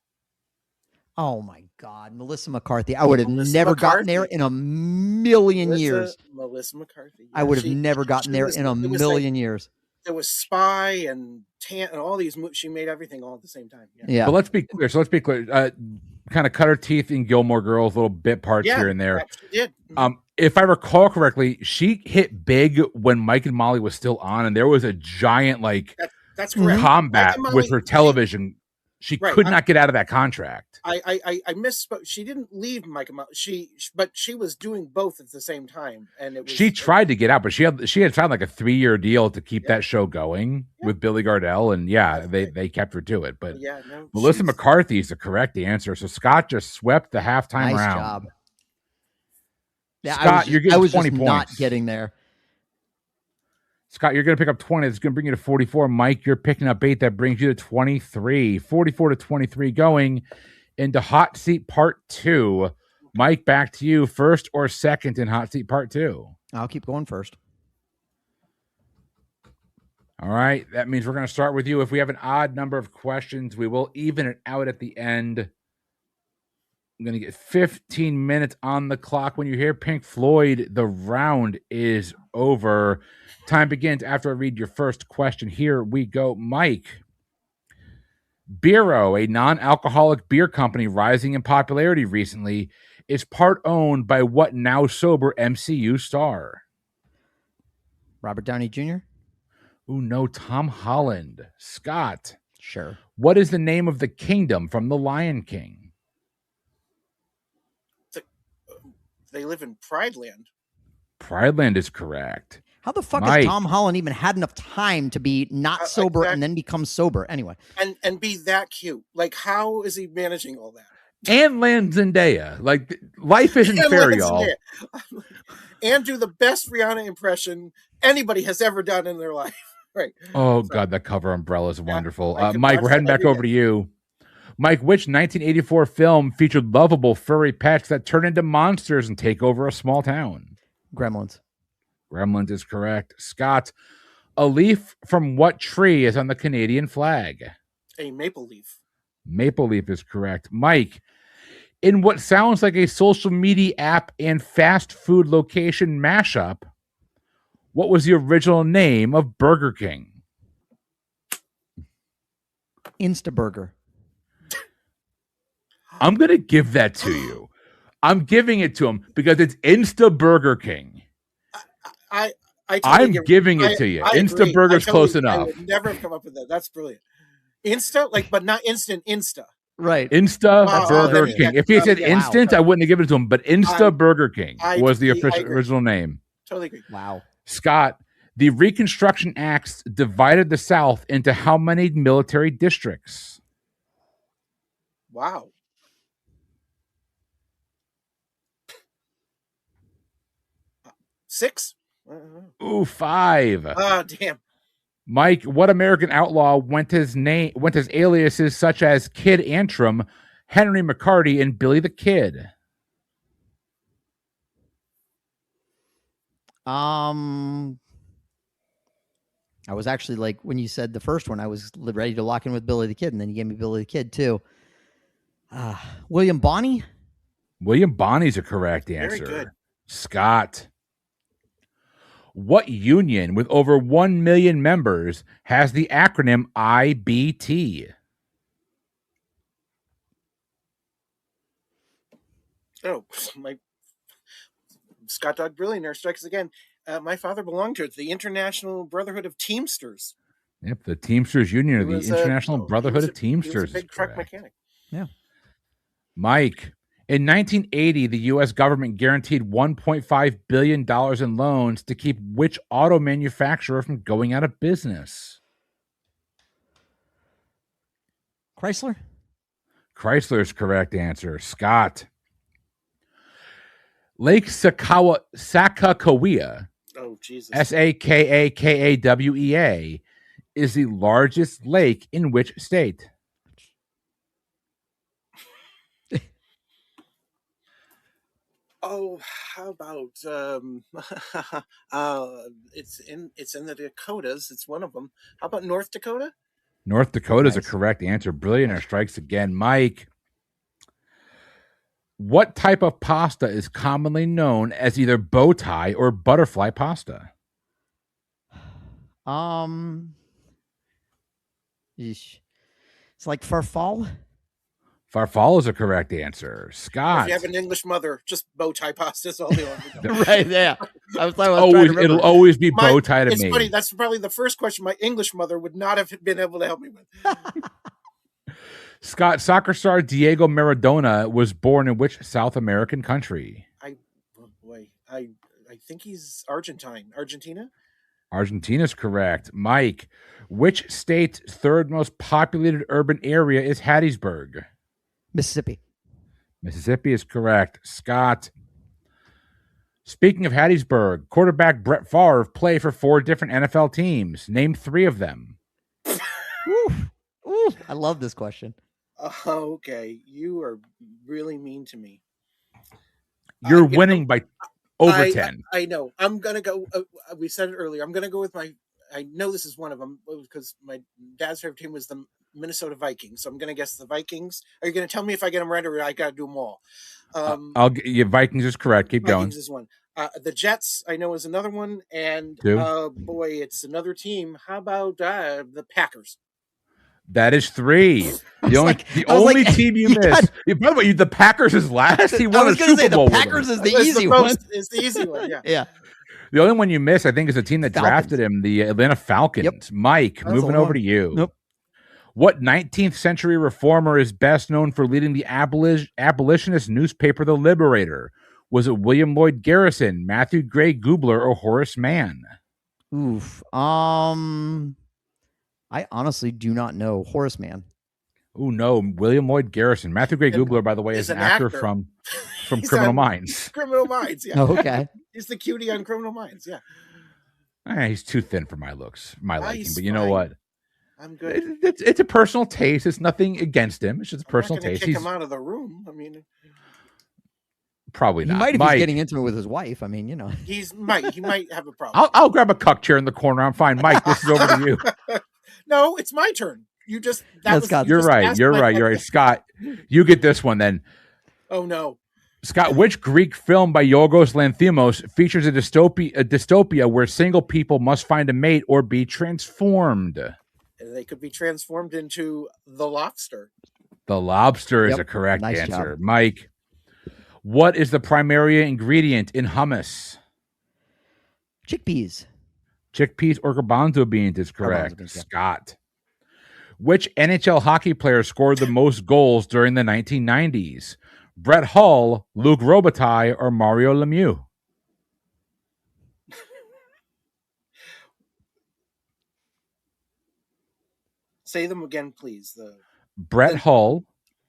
Oh my God, Melissa McCarthy! I would have never gotten there in a million years. Melissa McCarthy. Yeah, I would have never gotten there in a million years. There was Spy and Tan and all these movies. She made everything all at the same time. Yeah. But let's be clear. Kind of cut her teeth in Gilmore Girls, little bit parts here and there. She did. If I recall correctly, she hit big when Mike and Molly was still on, and there was a giant that's correct. combat with her television. She could not get out of that contract. I misspoke. She didn't leave Mike and Molly. But she was doing both at the same time, and she tried to get out, but she had found like a 3-year deal to keep that show going with Billy Gardell, and they kept her to it. But Melissa McCarthy is the correct answer. So Scott just swept the halftime round. Nice job. Yeah, Scott, you're getting 20 points. Not getting there. Scott, you're going to pick up 20. It's going to bring you to 44. Mike, you're picking up 8. That brings you to 23. 44 to 23 going into Hot Seat Part 2. Mike, back to you. First or second in Hot Seat Part 2? I'll keep going first. All right. That means we're going to start with you. If we have an odd number of questions, we will even it out at the end. I'm going to get 15 minutes on the clock. When you hear Pink Floyd, the round is over. Time begins after I read your first question. Here we go. Mike, Biro, a non-alcoholic beer company rising in popularity recently, is part owned by what now sober MCU star? Robert Downey Jr.? Ooh, no, Tom Holland. Scott. Sure. What is the name of the kingdom from The Lion King? They live in Pride Land. Pride Land is correct. How the fuck Mike. has Tom Holland even had enough time to be not sober and then become sober? Anyway. And be that cute. Like, how is he managing all that? And land Zendaya. Like, life isn't fair, y'all. And do the best Rihanna impression anybody has ever done in their life. Right. Oh, God, that cover umbrella is wonderful. I can Mike, watch we're heading that back every over day. to you. Mike, which 1984 film featured lovable furry pets that turn into monsters and take over a small town? Gremlins. Gremlins is correct. Scott, a leaf from what tree is on the Canadian flag? A maple leaf. Maple leaf is correct. Mike, in what sounds like a social media app and fast food location mashup, what was the original name of Burger King? Instaburger. I'm going to give that to you. I'm giving it to him because it's Insta Burger King. I'm giving it to you. Insta Burger's close enough. I would never have come up with that. That's brilliant. Insta, but not instant. Insta. Right. Insta Burger King. If he said instant, I wouldn't have given it to him. But Insta Burger King was the original name. Totally agree. Wow. Scott, the Reconstruction Acts divided the South into how many military districts? Wow. Six? Ooh, 5. Ah, damn. Mike, what American outlaw went his aliases such as Kid Antrim, Henry McCarty, and Billy the Kid? I was actually like, when you said the first one, I was ready to lock in with Billy the Kid, and then you gave me Billy the Kid too. William Bonney? William Bonney's a correct answer. Very good. Scott, what union with over 1 million members has the acronym IBT? Oh, my Scottdog Brillionaire strikes again. My father belonged to it, the International Brotherhood of Teamsters. Yep, the Teamsters Union, or the International Brotherhood of Teamsters. He was a big truck mechanic. Yeah. Mike, in 1980, the U.S. government guaranteed $1.5 billion in loans to keep which auto manufacturer from going out of business? Chrysler? Chrysler's correct answer. Scott, Lake Sakakawea, Oh, Jesus. Sakakawea, is the largest lake in which state? Oh, how about it's in the Dakotas. It's one of them. How about North Dakota? North Dakota is Nice. a correct answer. Brillionaire strikes again. Mike, what type of pasta is commonly known as either bow tie or butterfly pasta? Yeesh. It's like farfalle. Farfalle is a correct answer. Scott. If you have an English mother, just bow tie pasta is all they want to know. Right, yeah. It'll always be bow tie to It's me. funny. That's probably the first question my English mother would not have been able to help me with. Scott, soccer star Diego Maradona was born in which South American country? I think he's Argentine. Argentina? Argentina's correct. Mike, which state's third most populated urban area is Hattiesburg? Mississippi. Mississippi is correct. Scott, speaking of Hattiesburg, quarterback Brett Favre played for 4 different NFL teams. Name 3 of them. Ooh, I love this question. Okay, you are really mean to me. You're winning by over 10. I know. I'm going to go. We said it earlier. I'm going to go with I know this is one of them because my dad's favorite team was the Minnesota Vikings. So I'm going to guess the Vikings. Are you going to tell me if I get them right or I got to do them all? Vikings is correct. Keep Vikings going. is one. The Jets, I know, is another one. And 2. boy, it's another team. How about the Packers? That is 3. The only team you missed. By the way, the Packers is last. He won a Super Bowl. The Packers is the easy one. Is the easy one. Yeah. Yeah. The only one you miss, I think, is the team that drafted him, the Atlanta Falcons. Yep. Mike, moving over to you. Nope. What 19th century reformer is best known for leading the abolitionist newspaper, The Liberator? Was it William Lloyd Garrison, Matthew Gray Gubler, or Horace Mann? Oof. I honestly do not know. Horace Mann. Oh, no. William Lloyd Garrison. Matthew Gray Gubler, by the way, is an actor from Criminal Minds. Criminal Minds, yeah. Oh, okay. He's the cutie on Criminal Minds, yeah. He's too thin for my looks, my liking. But you fine. know what? I'm good. It's a personal taste. It's nothing against him. It's just a personal taste. Kick him out of the room. I mean, probably not. He might if Mike, he's getting intimate with his wife. I mean, you know. He might have a problem. I'll grab a cuck chair in the corner. I'm fine. Mike, this is over to you. No, it's my turn. You just You're right. Scott, you get this one then. Oh no. Scott, which Greek film by Yorgos Lanthimos features a dystopia where single people must find a mate or be transformed? They could be transformed into the lobster. The lobster is a correct Nice answer. job. Mike, what is the primary ingredient in hummus? Chickpeas. Chickpeas or garbanzo beans is correct. Garbanzo beans, yeah. Scott, which NHL hockey player scored the most goals during the 1990s? Brett Hull, Luc Robitaille, or Mario Lemieux? Say them again, please. Brett Hull,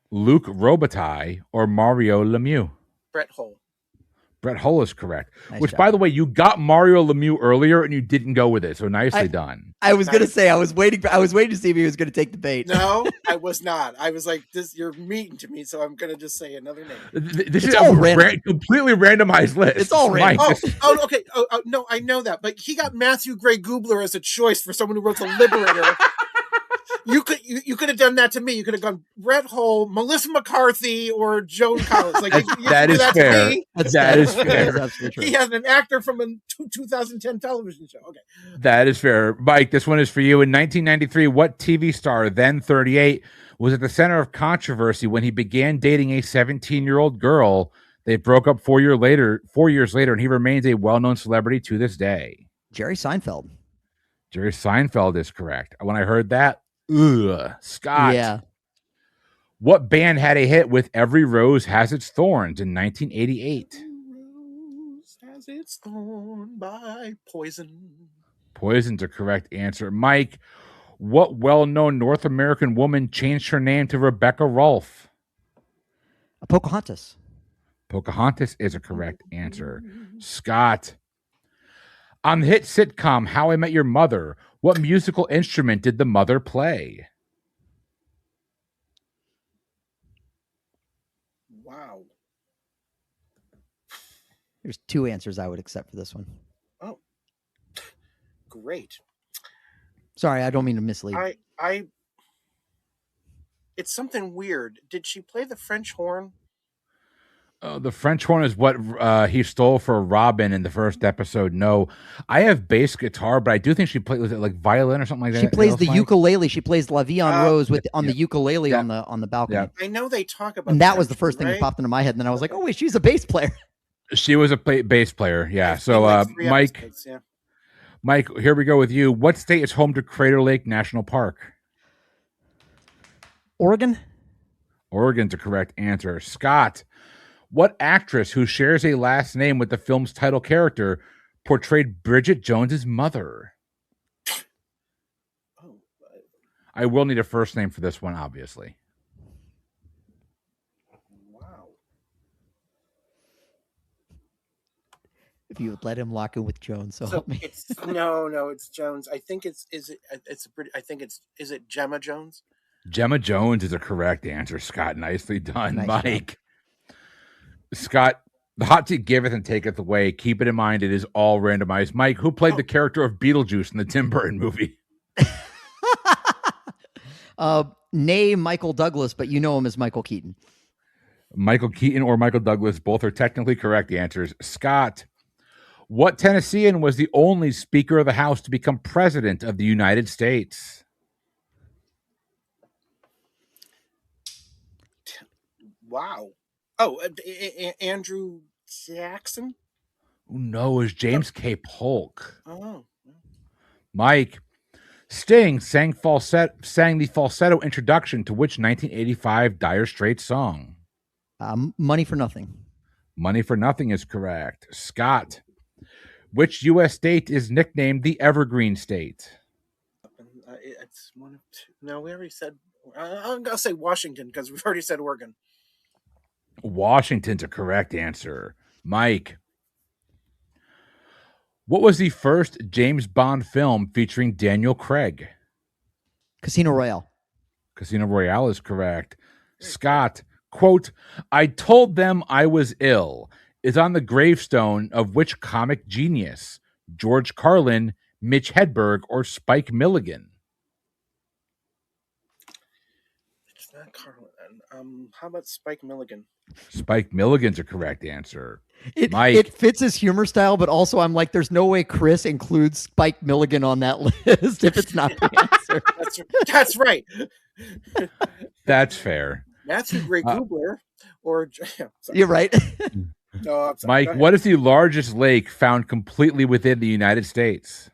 Luc Robitaille, or Mario Lemieux? Brett Hull. Brett Hull is correct. Nice Which, job. by the way, you got Mario Lemieux earlier and you didn't go with it. So nicely done. I was gonna say I was waiting to see if he was gonna take the bait. No, I was not. I was like, "This, you're mean to me," so I'm gonna just say another name. This is a completely randomized list. It's all random. Mike, okay. No, I know that, but he got Matthew Gray Gubler as a choice for someone who wrote The Liberator. You could have done that to me. You could have gone Brett Hull, Melissa McCarthy, or Joan Collins. Like that is fair. That is fair. That is absolutely true. He has an actor from a 2010 television show. Okay, that is fair. Mike, this one is for you. In 1993, what TV star, then 38, was at the center of controversy when he began dating a 17-year-old girl? They broke up 4 years later, and he remains a well-known celebrity to this day. Jerry Seinfeld. Jerry Seinfeld is correct. When I heard that, Scott. Yeah. What band had a hit with Every Rose Has Its Thorns in 1988? Rose Has Its Thorn by Poison. Poison's a correct answer. Mike, what well-known North American woman changed her name to Rebecca Rolfe? Pocahontas. Pocahontas is a correct answer. Scott, on the hit sitcom How I Met Your Mother, what musical instrument did the mother play? Wow. There's 2 answers I would accept for this one. Oh, great. Sorry, I don't mean to mislead. It's something weird. Did she play the French horn? The French horn is what he stole for Robin in the first episode. No, I have bass guitar, but I do think she played, was it like violin or something like that? She plays the ukulele. She plays La Vie en Rose on the ukulele on the balcony. Yeah. I know they talk about And that was the first thing that popped into my head. And then I was like, oh, wait, she's a bass player. She was a bass player. Yeah. So, Mike, episodes, yeah. Mike, here we go with you. What state is home to Crater Lake National Park? Oregon? Oregon's a correct answer. Scott, what actress who shares a last name with the film's title character portrayed Bridget Jones's mother? I will need a first name for this one, obviously. Wow. If you would let him lock in with Jones, so help me. It's Jones. I think is it Gemma Jones? Gemma Jones is a correct answer. Scott, nicely done. Nice Mike. job. Scott, the hot seat giveth and taketh away. Keep it in mind, it is all randomized. Mike, who played the character of Beetlejuice in the Tim Burton movie? Name Michael Douglas, but you know him as Michael Keaton. Michael Keaton or Michael Douglas, both are technically correct answers. Scott, what Tennessean was the only Speaker of the House to become President of the United States? Wow. Oh, Andrew Jackson. No, it's James K. Polk. Oh, Mike, Sting sang the falsetto introduction to which 1985 Dire Straits song? Money for Nothing. Money for Nothing is correct. Scott, which U.S. state is nicknamed the Evergreen State? it's one of two. No, we already said. I'm gonna say Washington because we've already said Oregon. Washington's a correct answer. Mike, what was the first James Bond film featuring Daniel Craig? Casino Royale. Casino Royale is correct. Scott, quote, I told them I was ill, is on the gravestone of which comic genius? George Carlin, Mitch Hedberg, or Spike Milligan? It's not Carlin. How about Spike Milligan? Spike Milligan's a correct answer. Mike, it fits his humor style, but also I'm like, there's no way Chris includes Spike Milligan on that list if it's not the answer. That's right. That's fair. Matthew Gray Gubler, or you're right. No, I'm sorry. Mike, what is the largest lake found completely within the United States?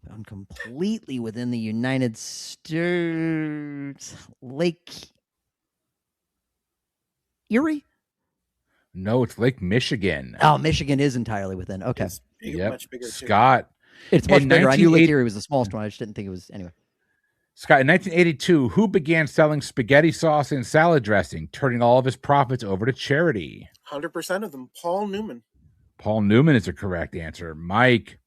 Found completely within the United States. Lake Erie? No, it's Lake Michigan. Oh, Michigan is entirely within. Okay. It's bigger, much bigger. Scott. It's much bigger. I knew Lake Erie was the smallest one. I just didn't think it was. Anyway. Scott, in 1982, who began selling spaghetti sauce and salad dressing, turning all of his profits over to charity? 100% of them. Paul Newman. Paul Newman is a correct answer. Mike,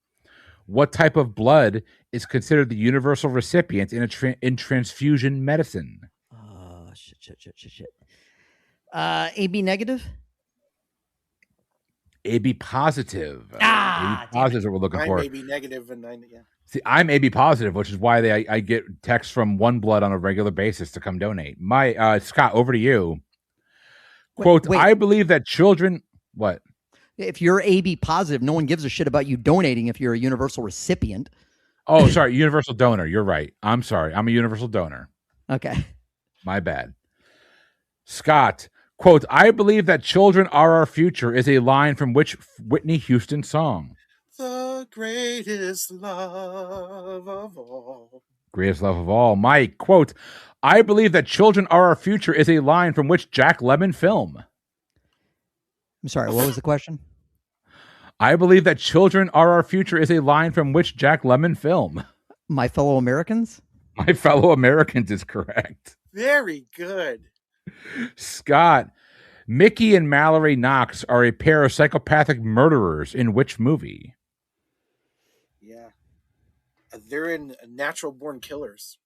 what type of blood is considered the universal recipient in transfusion medicine? Oh, shit. AB negative? AB positive. AB positive is what we're looking for. I'm AB negative, and yeah. See, I'm AB positive, which is why I get texts from One Blood on a regular basis to come donate. Scott, over to you. Quote, wait. I believe that children... What? If you're AB positive, no one gives a shit about you donating if you're a universal recipient. Oh, sorry. Universal donor. You're right. I'm sorry. I'm a universal donor. Okay. My bad. Scott, quote, I believe that children are our future is a line from which Whitney Houston song? The greatest love of all. Greatest love of all. Mike, quote, I believe that children are our future is a line from which Jack Lemmon film? I'm sorry, what was the question? I believe that children are our future is a line from which Jack Lemmon film? My Fellow Americans? My Fellow Americans is correct. Very good. Scott, Mickey and Mallory Knox are a pair of psychopathic murderers in which movie? Yeah. They're in Natural Born Killers.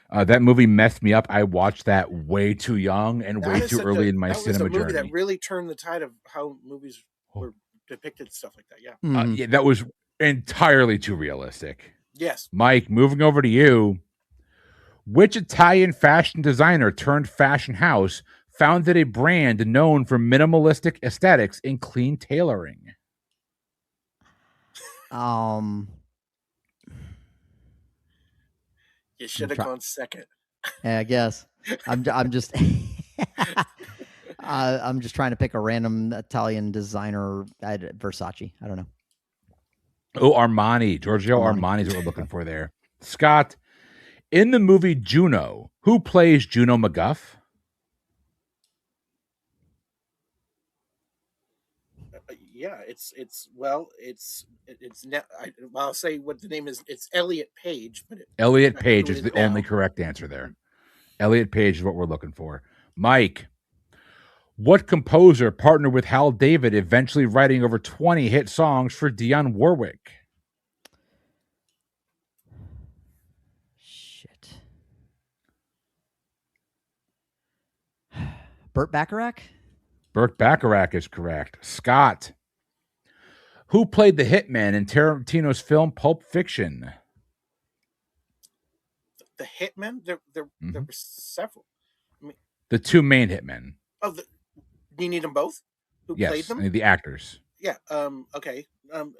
That movie messed me up. I watched that way too young and way too early in my cinema journey. That was a movie that really turned the tide of how movies were depicted, stuff like that. Yeah. Yeah, that was entirely too realistic. Yes. Mike, moving over to you. Which Italian fashion designer turned fashion house founded a brand known for minimalistic aesthetics and clean tailoring? You should have gone second. Yeah, I guess. I'm just I'm just trying to pick a random Italian designer. Versace. I don't know. Oh, Armani. Giorgio Armani is what we're looking for there. Scott, in the movie Juno, who plays Juno MacGuff? Yeah, I'll say what the name is. It's Elliot Page, but Elliot Page is the only correct answer there. Elliot Page is what we're looking for. Mike, what composer partnered with Hal David, eventually writing over 20 hit songs for Dionne Warwick? Shit. Burt Bacharach? Burt Bacharach is correct. Scott, who played the hitman in Tarantino's film Pulp Fiction? The hitmen? There were several. I mean, the two main hitmen. Oh, you need them both? Who played them? The actors. Yeah. Okay.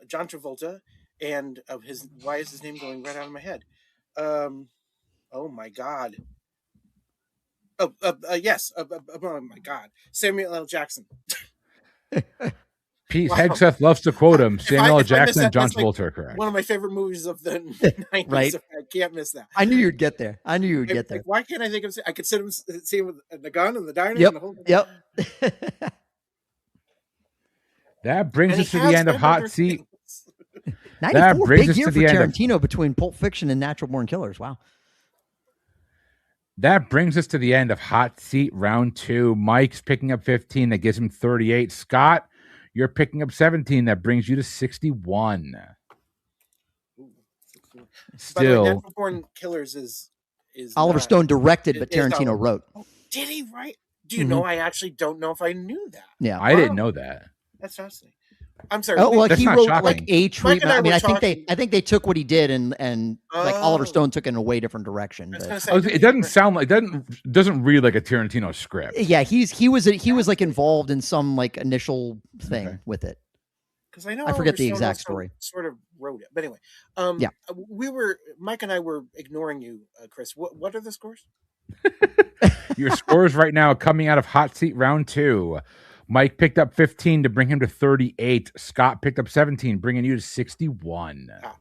John Travolta and why is his name going right out of my head? Oh my God. Yes. Oh my God, Samuel L. Jackson. Pete Wow. Hegseth loves to quote him. Samuel L. If I miss Jackson and that, John that's like Travolta are correct. one of my favorite movies of the 90s. Right. I can't miss that. I knew you'd get there. I knew you would get there. Like, why can't I think of? I could see him with the gun and the diner. Yep. And the whole Yep. That brings us to the end of Hot Seat. 94, brings big us year to for the end of- Tarantino between Pulp Fiction and Natural Born Killers. Wow. That brings us to the end of Hot Seat round 2. Mike's picking up 15. That gives him 38. Scott, you're picking up 17. That brings you to 61. By the way, Still, Natural Born Killers is Oliver not- Stone directed, but is Tarantino Oliver- wrote. Did he write? Do you know? I actually don't know if I knew that. Yeah. I didn't know that. That's fascinating. I'm sorry. Oh, well, That's he not wrote shocking. like a treatment. I mean, I think talking- they took what he did and like Oliver Oh. Stone took it in a way different direction. I was but- gonna say, It doesn't sound like doesn't read like a Tarantino script. Yeah, he was like involved in some like initial thing Okay. with it. because I know I forget Oliver the Stone exact also story. Sort of wrote it, but anyway, Yeah. Mike and I were ignoring you, Chris. What are the scores? Your scores right now coming out of Hot Seat round 2. Mike picked up 15 to bring him to 38. Scott picked up 17, bringing you to 61. Ah.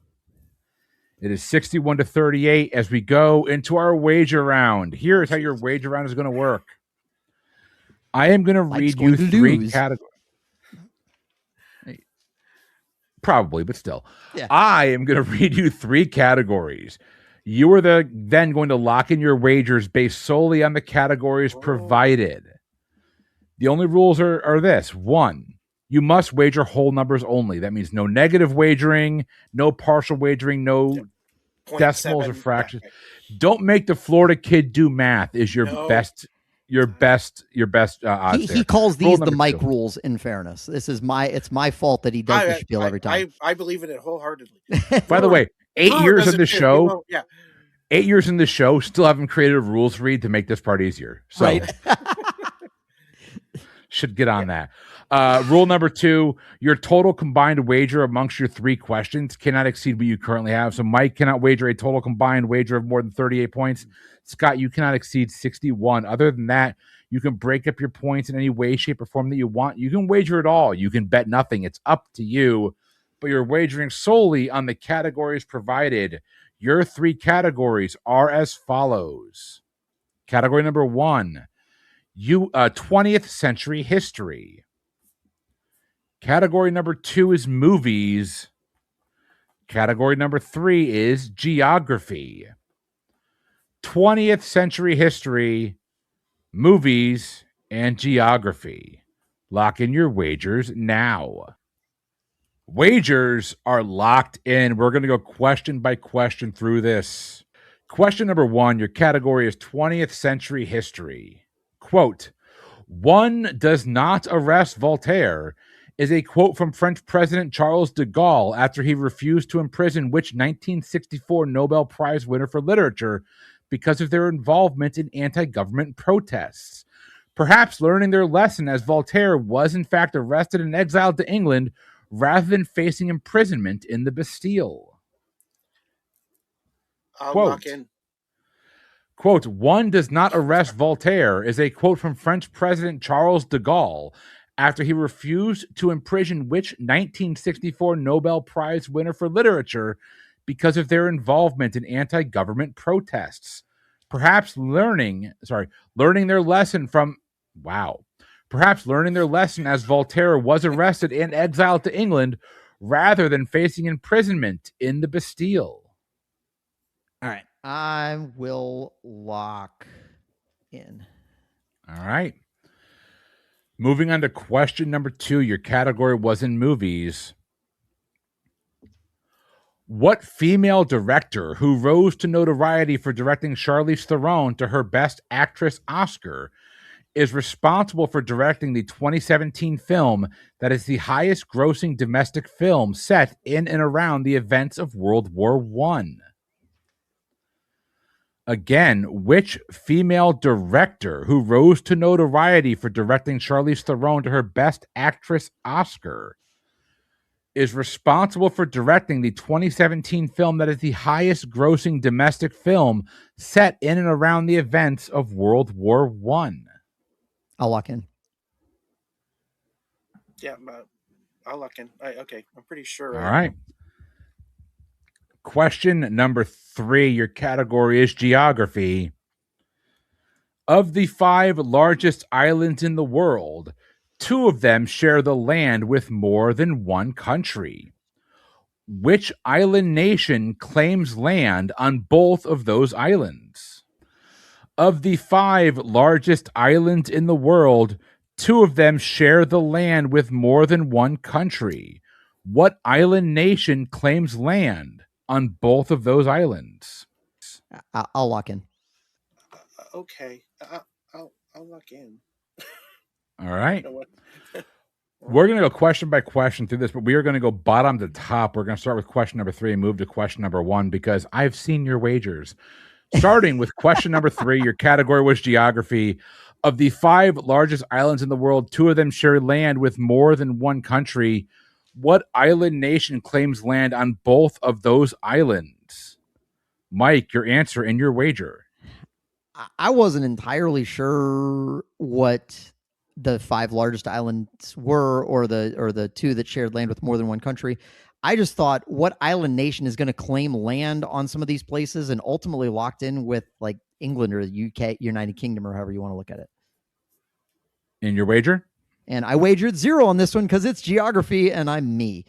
It is 61 to 38 as we go into our wager round. Here's how your wager round is going to work. I am going to Mike's read going you to 3 lose. categories. Probably, but still. Yeah. I am going to read you 3 categories. You are then going to lock in your wagers based solely on the categories provided. The only rules are this. 1, you must wager whole numbers only. That means no negative wagering, no partial wagering, no decimals or 0.7. fractions. Yeah, Don't make the Florida kid do math is your No. best odds. He calls Rule these the number Mike 2. rules. In fairness, it's my fault that he does the spiel every time. I believe in it wholeheartedly. By the way, 8 Brewer years does in it the too. He show, won't- Yeah. 8 years in the show, still haven't created a rules read to make this part easier. So Right. should get on that. Rule number 2, your total combined wager amongst your 3 questions cannot exceed what you currently have. So Mike cannot wager a total combined wager of more than 38 points. Scott, you cannot exceed 61. Other than that, you can break up your points in any way, shape, or form that you want. You can wager it all. You can bet nothing. It's up to you. But you're wagering solely on the categories provided. Your 3 categories are as follows. Category number 1, 20th century history. Category number 2 is movies. Category number 3 is geography. 20th century history, movies, and geography. Lock in your wagers now. Wagers are locked in. We're going to go question by question through this. Question number 1, your category is 20th century history. Quote, "One does not arrest Voltaire" is a quote from French President Charles de Gaulle after he refused to imprison which 1964 Nobel Prize winner for literature because of their involvement in anti-government protests. Perhaps learning their lesson, as Voltaire was in fact arrested and exiled to England rather than facing imprisonment in the Bastille. I'll Quote. lock in. Quote, "One does not arrest Voltaire" is a quote from French President Charles de Gaulle after he refused to imprison which 1964 Nobel Prize winner for literature because of their involvement in anti-government protests. Perhaps learning their lesson as Voltaire was arrested and exiled to England rather than facing imprisonment in the Bastille. All right. I will lock in. All right. Moving on to question number 2. Your category was in movies. What female director who rose to notoriety for directing Charlize Theron to her Best Actress Oscar is responsible for directing the 2017 film that is the highest grossing domestic film set in and around the events of World War I? Again, which female director who rose to notoriety for directing Charlize Theron to her Best Actress Oscar is responsible for directing the 2017 film that is the highest grossing domestic film set in and around the events of World War One? I'll lock in. Yeah, I'll lock in. Okay, I'm pretty sure. All right. Question number 3. Your category is geography. Of the 5 largest islands in the world, 2 of them share the land with more than one country. Which island nation claims land on both of those islands? Of the 5 largest islands in the world, 2 of them share the land with more than one country. What island nation claims land on both of those islands? I'll lock in. Okay, I'll lock in. All right. You know what? We're going to go question by question through this, but we are going to go bottom to top. We're going to start with question number 3 and move to question number 1 because I've seen your wagers. Starting with question number 3, your category was geography. Of the 5 largest islands in the world, 2 of them share land with more than one country. What island nation claims land on both of those islands? Mike, your answer and your wager. I wasn't entirely sure what the 5 largest islands were, or the 2 that shared land with more than one country. I just thought, what island nation is going to claim land on some of these places, and ultimately locked in with like England or the UK, United Kingdom, or however you want to look at it. And your wager? And I wagered 0 on this one because it's geography, and I'm me.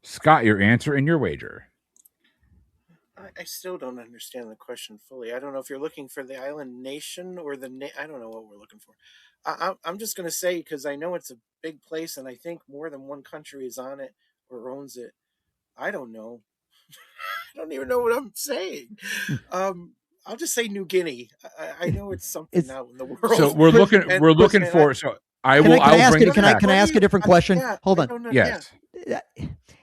Scott, your answer and your wager. I still don't understand the question fully. I don't know if you're looking for the island nation or I don't know what we're looking for. I'm just going to say, because I know it's a big place and I think more than one country is on it or owns it. I don't know. I don't even know what I'm saying. I'll just say New Guinea. I know it's something out in the world. So we're looking for. So I will. Can I ask a different question? Hold on. Yes.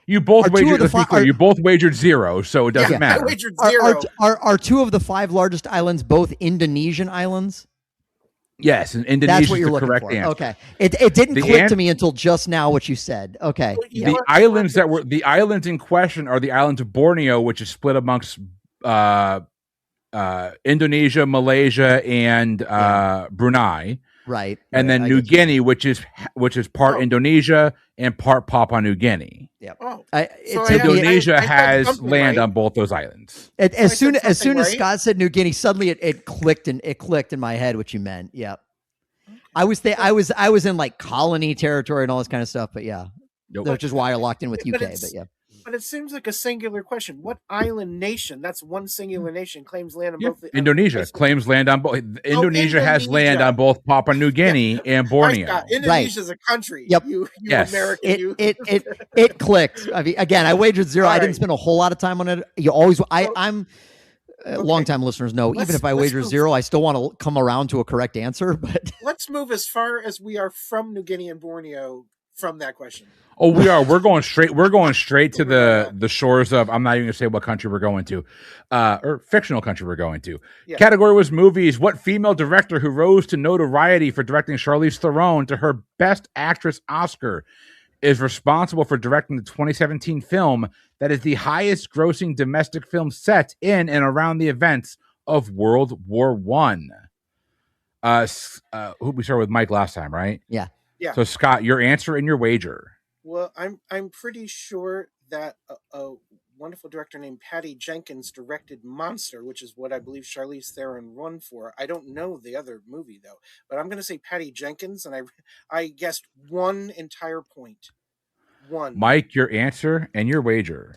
You both wagered. Let's be clear. You both wagered 0, so it doesn't matter. I wagered 0. Are 2 of the 5 largest islands both Indonesian islands? Yes, and Indonesia is the correct answer. Okay, it didn't click to me until just now what you said. Okay, the islands in question are the islands of Borneo, which is split amongst Indonesia, Malaysia, and Brunei. Right, and then New Guinea, which is part Indonesia and part Papua New Guinea. Yeah. Indonesia has land on both those islands. As soon as Scott said New Guinea, suddenly it clicked in my head what you meant. Yeah. Okay. I was in like colony territory and all this kind of stuff, but yeah. Nope. Which is why I locked in with UK, but yeah. But it seems like a singular question. What island nation, that's one singular nation, claims land on both the Indonesia claims land on both. Indonesia has land on both Papua New Guinea and Borneo. Indonesia is a country. Yep. You yes. American. It clicked. I mean, again, I wagered 0. I didn't spend a whole lot of time on it. You always I'm longtime listeners know, even if I wager 0, I still want to come around to a correct answer. But let's move as far as we are from New Guinea and Borneo from that question. Oh, we are. We're going straight to the shores of. I'm not even going to say what country we're going to, or fictional country we're going to. Yeah. Category was movies. What female director who rose to notoriety for directing Charlize Theron to her Best Actress Oscar is responsible for directing the 2017 film that is the highest grossing domestic film set in and around the events of World War One? We started with Mike last time, right? Yeah. Yeah. So Scott, your answer and your wager. Well, I'm pretty sure that a wonderful director named Patty Jenkins directed Monster, which is what I believe Charlize Theron won for. I don't know the other movie though, but I'm going to say Patty Jenkins, and I guessed 1 entire point. 1. Mike, your answer and your wager.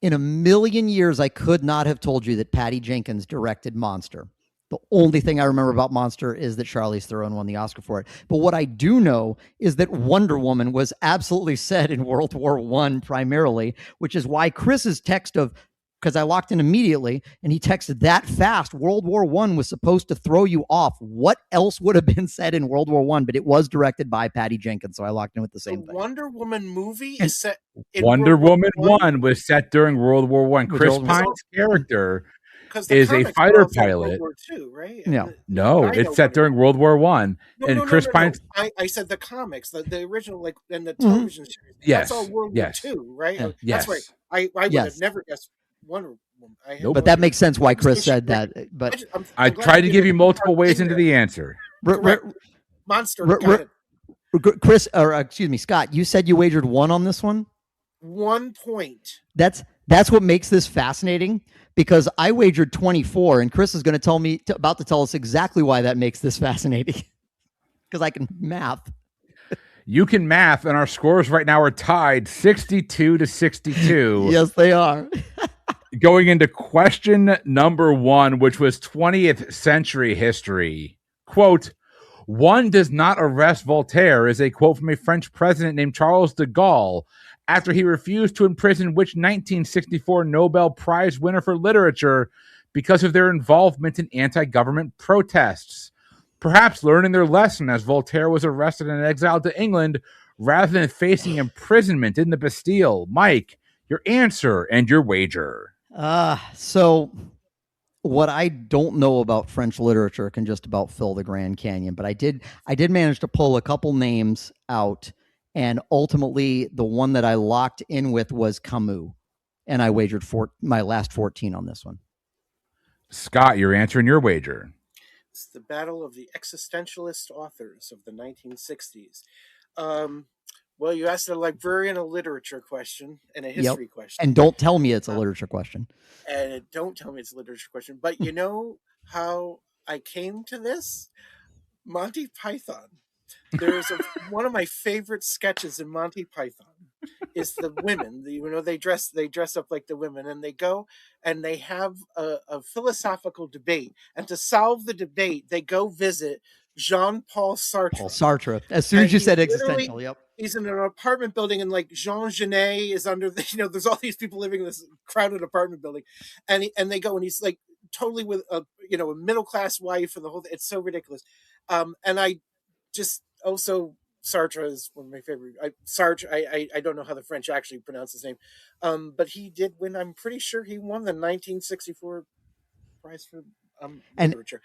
In a million years, I could not have told you that Patty Jenkins directed Monster. The only thing I remember about Monster is that Charlize Theron won the Oscar for it. But what I do know is that Wonder Woman was absolutely set in World War I primarily, which is why Chris's text of, because I locked in immediately, and he texted that fast, World War I was supposed to throw you off. What else would have been said in World War I? But it was directed by Patty Jenkins, so I locked in with the same thing. Wonder Woman movie is set in Wonder Woman 1 was set during World War I. Chris Pine's character because the is a comics were fighter all set in World pilot. War II, right? No. No, I know it's set what during World War One. No, And no, Chris no, no, Pines. no. I said the comics, the original, like, and the Mhm. television series. That's all Yes, World yes, War II, right? Yeah. That's right. yes. I would Yes. have never guessed Wonder Woman. I had Nope. But no that idea. makes sense why Chris So she- said that. But I I'm glad tried to you give did you a multiple two-part ways thing into there. the answer. Correct. Monster r- got it. Chris, or excuse me, Scott, you said you wagered 1 on this one. 1 point. That's what makes this fascinating, because I wagered 24, and Chris is going to tell me about to tell us exactly why that makes this fascinating. Because I can math. You can math, and our scores right now are tied 62 to 62. Yes, they are. Going into question number 1, which was 20th century history. Quote, "One does not arrest Voltaire" is a quote from a French president named Charles de Gaulle after he refused to imprison which 1964 Nobel Prize winner for literature because of their involvement in anti-government protests. Perhaps learning their lesson, as Voltaire was arrested and exiled to England rather than facing imprisonment in the Bastille. Mike, your answer and your wager. So what I don't know about French literature can just about fill the Grand Canyon, but I did manage to pull a couple names out, and ultimately the one that I locked in with was Camus, and I wagered my last 14 on this one. Scott, your answer and your wager. It's the battle of the existentialist authors of the 1960s. Well, you asked a librarian a literature question and a history question. And don't tell me it's a literature question. And don't tell me it's a literature question. But you know how I came to this? Monty Python. There's one of my favorite sketches in Monty Python is the women. They dress up like the women, and they go and they have a philosophical debate. And to solve the debate, they go visit Jean-Paul Sartre. As soon as you said existential, yep. He's in an apartment building, and like Jean Genet is under the, there's all these people living in this crowded apartment building, and they go, and he's like totally with a middle-class wife and the whole thing. It's so ridiculous. And I just also, Sartre is one of my favorite. Sartre, I don't know how the French actually pronounce his name, but he did win. I'm pretty sure he won the 1964 prize for literature.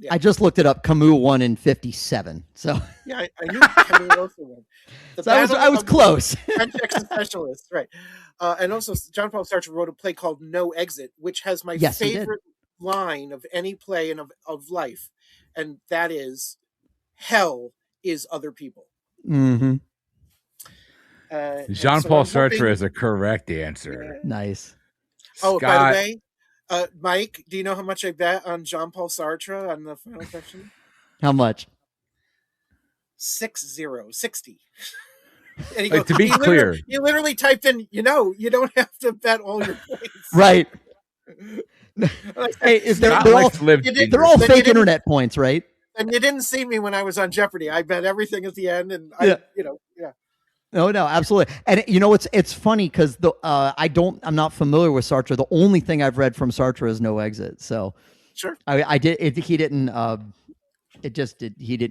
Yeah. I just looked it up. Camus won in 1957. So yeah, I knew Camus also won. So I was close. French existentialist, right? And also, John Paul Sartre wrote a play called No Exit, which has my favorite line of any play and of life, and that is, "Hell is other people." Mm-hmm. Jean-Paul Sartre is a correct answer. Yeah. Nice. Oh, Scott, by the way, Mike, do you know how much I bet on Jean-Paul Sartre on the final question? How much? 60. And he goes, to be clear, you literally typed in, you don't have to bet all your points. Right. Hey, they're all fake internet points, right? And you didn't see me when I was on Jeopardy. I bet everything at the end, and yeah. No, absolutely. And it's funny because I'm not familiar with Sartre. The only thing I've read from Sartre is No Exit. So sure, he didn't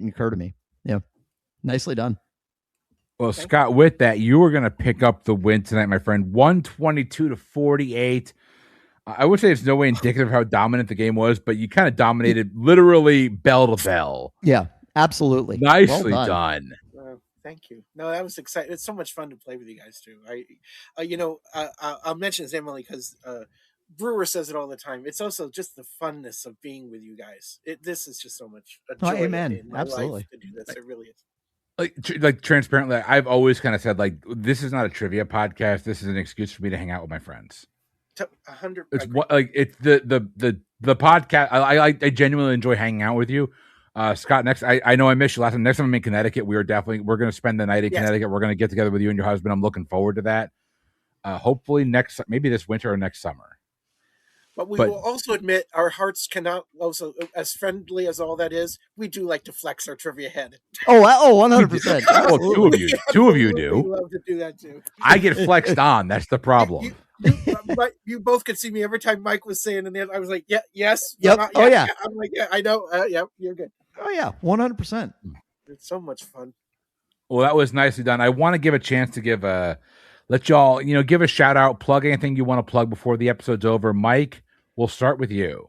occur to me. Yeah, nicely done. Well, Scott, with that, you were going to pick up the win tonight, my friend. 122 to 48. I would say it's no way indicative of how dominant the game was, but you kind of dominated literally bell to bell. Yeah, absolutely. Nicely done. Thank you. No, that was exciting. It's so much fun to play with you guys too. I'll mention his Emily because Brewer says it all the time. It's also just the funness of being with you guys. This is just so much a joy in my absolutely. life to do this. It really is. Like transparently, I've always kind of said, like, this is not a trivia podcast. This is an excuse for me to hang out with my friends. 100. It's it's the podcast. I genuinely enjoy hanging out with you. Scott, next, I know I missed you last time. Next time I'm in Connecticut, we're going to spend the night in Connecticut. We're going to get together with you and your husband. I'm looking forward to that. Hopefully maybe this winter or next summer. But we will also admit our hearts cannot also, as friendly as all that is, we do like to flex our trivia head. 100%. Well, two of you do. We love to do that too. I get flexed on. That's the problem. You both could see me every time Mike was saying, and I was like, yeah, yes. Yep. Yeah. I'm like, yeah, I know. Yeah, you're good. Oh yeah, 100%. It's so much fun. Well, that was nicely done. I want to give a chance to let y'all, give a shout out, plug anything you want to plug before the episode's over. Mike, We'll start with you.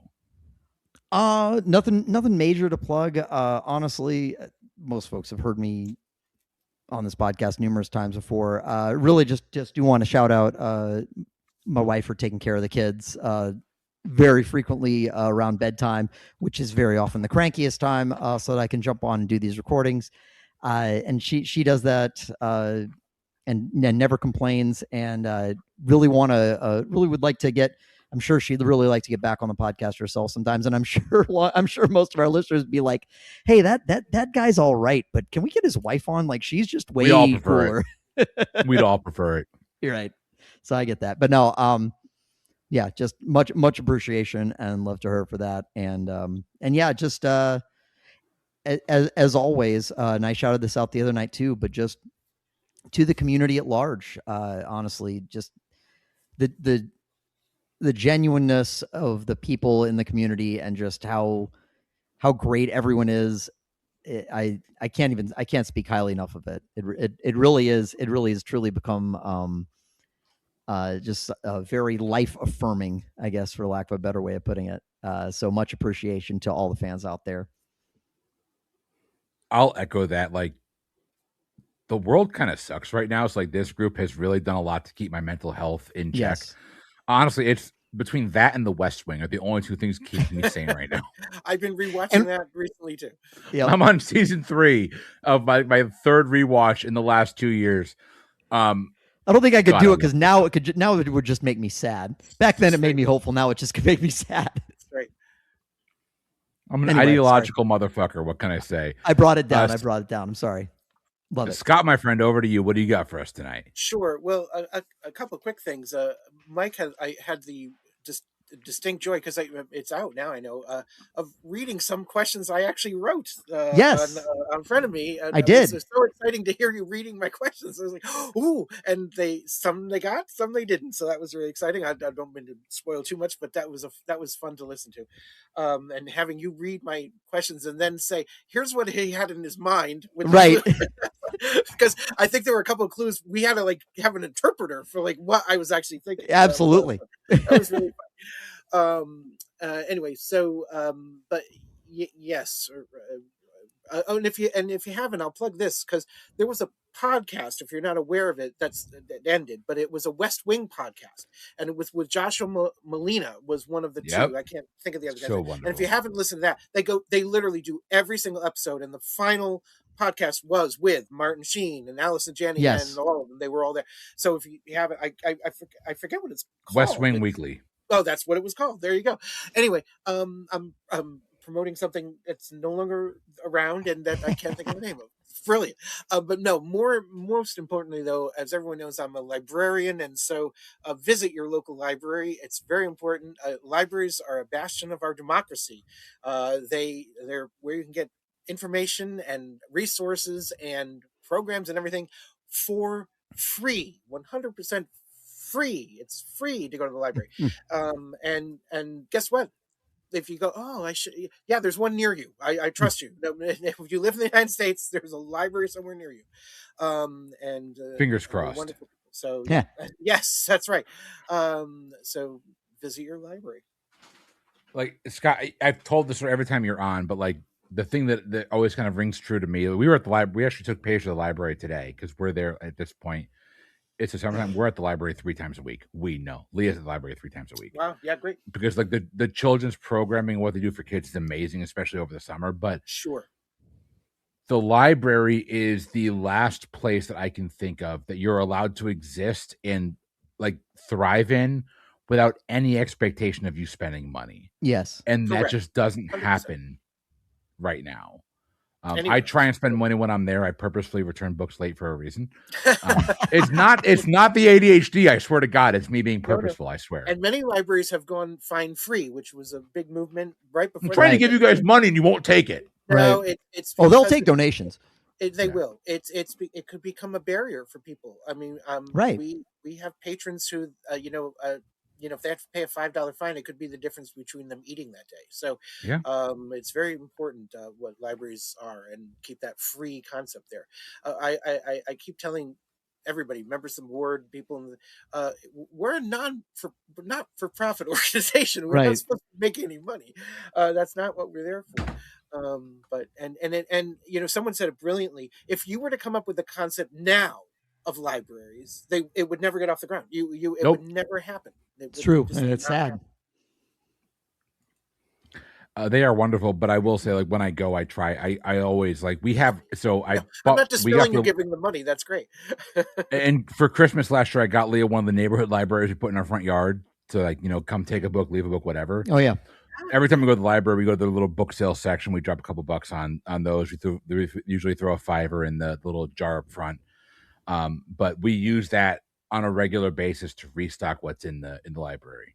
Nothing major to plug. Honestly, most folks have heard me on this podcast numerous times before. Really just do want to shout out my wife for taking care of the kids very frequently around bedtime, which is very often the crankiest time, so that I can jump on and do these recordings. And she does that and never complains, and really would like to get. I'm sure she'd really like to get back on the podcast herself sometimes, and I'm sure most of our listeners would be like, "Hey, that guy's all right, but can we get his wife on? Like, she's just way cooler." We'd all prefer it. You're right. So I get that, but no, yeah, just much appreciation and love to her for that, and yeah, just as always, and I shouted this out the other night too, but just to the community at large, honestly, just the genuineness of the people in the community and just how great everyone is. I can't speak highly enough of it. It really is truly become just very life affirming, I guess, for lack of a better way of putting it. So much appreciation to all the fans out there. I'll echo that. Like, the world kind of sucks right now. It's like this group has really done a lot to keep my mental health in check. Yes. Honestly, it's between that and the West Wing are the only two things keeping me sane right now. I've been rewatching that recently too. Yep. I'm on season 3 of my third rewatch in the last 2 years. I don't think I could do it because now it would just make me sad. Back then it made me hopeful. Now it just could make me sad. That's right. I'm an ideological motherfucker. What can I say? I brought it down. I'm sorry. Love it. Scott, my friend, over to you. What do you got for us tonight? Sure. Well, a couple of quick things. Mike I had the distinct joy, because it's out now, I know, of reading some questions I actually wrote yes. on front of me. I did. It was so exciting to hear you reading my questions. I was like, ooh, and some they got, some they didn't. So that was really exciting. I don't mean to spoil too much, but that was fun to listen to. And having you read my questions and then say, here's what he had in his mind. Right. Because I think there were a couple of clues. We had to have an interpreter for what I was actually thinking. Absolutely. That was really fun. Anyway, so but yes. And if you haven't, I'll plug this, because there was a podcast, if you're not aware of it, that ended, but it was a West Wing podcast, and it was with Joshua Molina was one of the two. I can't think of the other guy. And if you haven't listened to that, they literally do every single episode, and the final podcast was with Martin Sheen and Allison Janney, and all of them. They were all there. So if you haven't, I forget what it's called. West Wing Weekly. Oh, that's what it was called. There you go. Anyway, I'm promoting something that's no longer around and that I can't think of the name of. Brilliant. But no, most importantly, though, as everyone knows, I'm a librarian, and so visit your local library. It's very important. Libraries are a bastion of our democracy. They're where you can get information and resources and programs and everything for free, 100% free. It's free to go to the library. And guess what? If you go, I should, there's one near you. I trust you. If you live in the United States, there's a library somewhere near you. And fingers crossed. Wonderful. So yes, that's right. So visit your library. Like, Scott, I've told this every time you're on, but the thing that always kind of rings true to me, we were at the library. We actually took Paige to the library today because we're there at this point. It's the summertime. We're at the library 3 times a week. We know Leah's at the library 3 times a week. Wow, yeah, great. Because the children's programming, what they do for kids is amazing, especially over the summer. But sure, the library is the last place that I can think of that you're allowed to exist and thrive in without any expectation of you spending money. Yes, and correct. That just doesn't 100%. Happen right now. I try and spend money when I'm there. I purposefully return books late for a reason. It's not the ADHD. I swear to God, it's me being purposeful. I swear. And many libraries have gone fine free, which was a big movement right before. I'm trying to give you guys money and you won't take it. No, right. It's they'll take donations. They will. It could become a barrier for people. I mean, right. We have patrons who, if they have to pay a $5 fine, it could be the difference between them eating that day. So, it's very important what libraries are and keep that free concept there. I keep telling everybody, members of the board, people in the, we're a not for profit organization. We're Right. not supposed to make any money. That's not what we're there for. But you know, someone said it brilliantly. If you were to come up with the concept now of libraries, it would never get off the ground. It Nope. would never happen. It's true, just and it's not sad. happen. They are wonderful, but I will say, like, when I go, I try. I always like we have. So I No, I'm bought. not We got dispelling you giving them money. That's great. and for Christmas last year, I got Leah one of the neighborhood libraries we put in our front yard to, like, you know, come take a book, leave a book, whatever. Oh yeah. Every time we go to the library, we go to the little book sale section. We drop a couple bucks on those. We usually throw a $5 in the little jar up front. But we use that on a regular basis to restock what's in the library,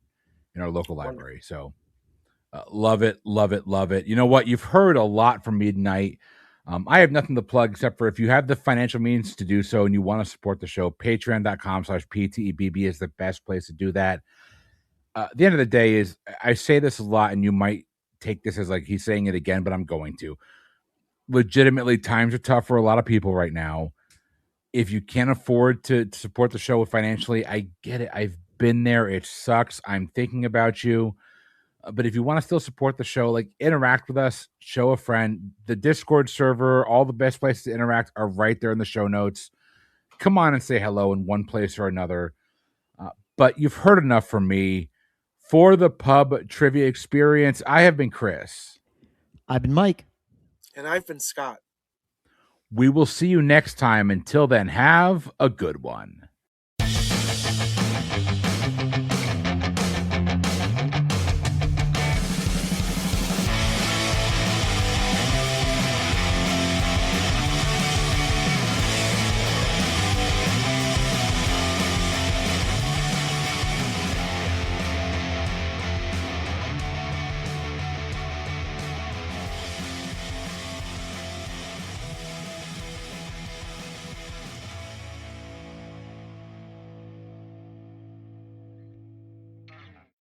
in our local library. So love it, love it, love it. You know what? You've heard a lot from me tonight. I have nothing to plug except for if you have the financial means to do so and you want to support the show, patreon.com/PTEBB is the best place to do that. At the end of the day is, I say this a lot and you might take this as like he's saying it again, but I'm going to. Legitimately, times are tough for a lot of people right now. If you can't afford to support the show financially, I get it. I've been there. It sucks. I'm thinking about you. But if you want to still support the show, like, interact with us, show a friend. The Discord server, all the best places to interact are right there in the show notes. Come on and say hello in one place or another. But you've heard enough from me. For the pub trivia experience, I have been Chris. I've been Mike. And I've been Scott. We will see you next time. Until then, have a good one.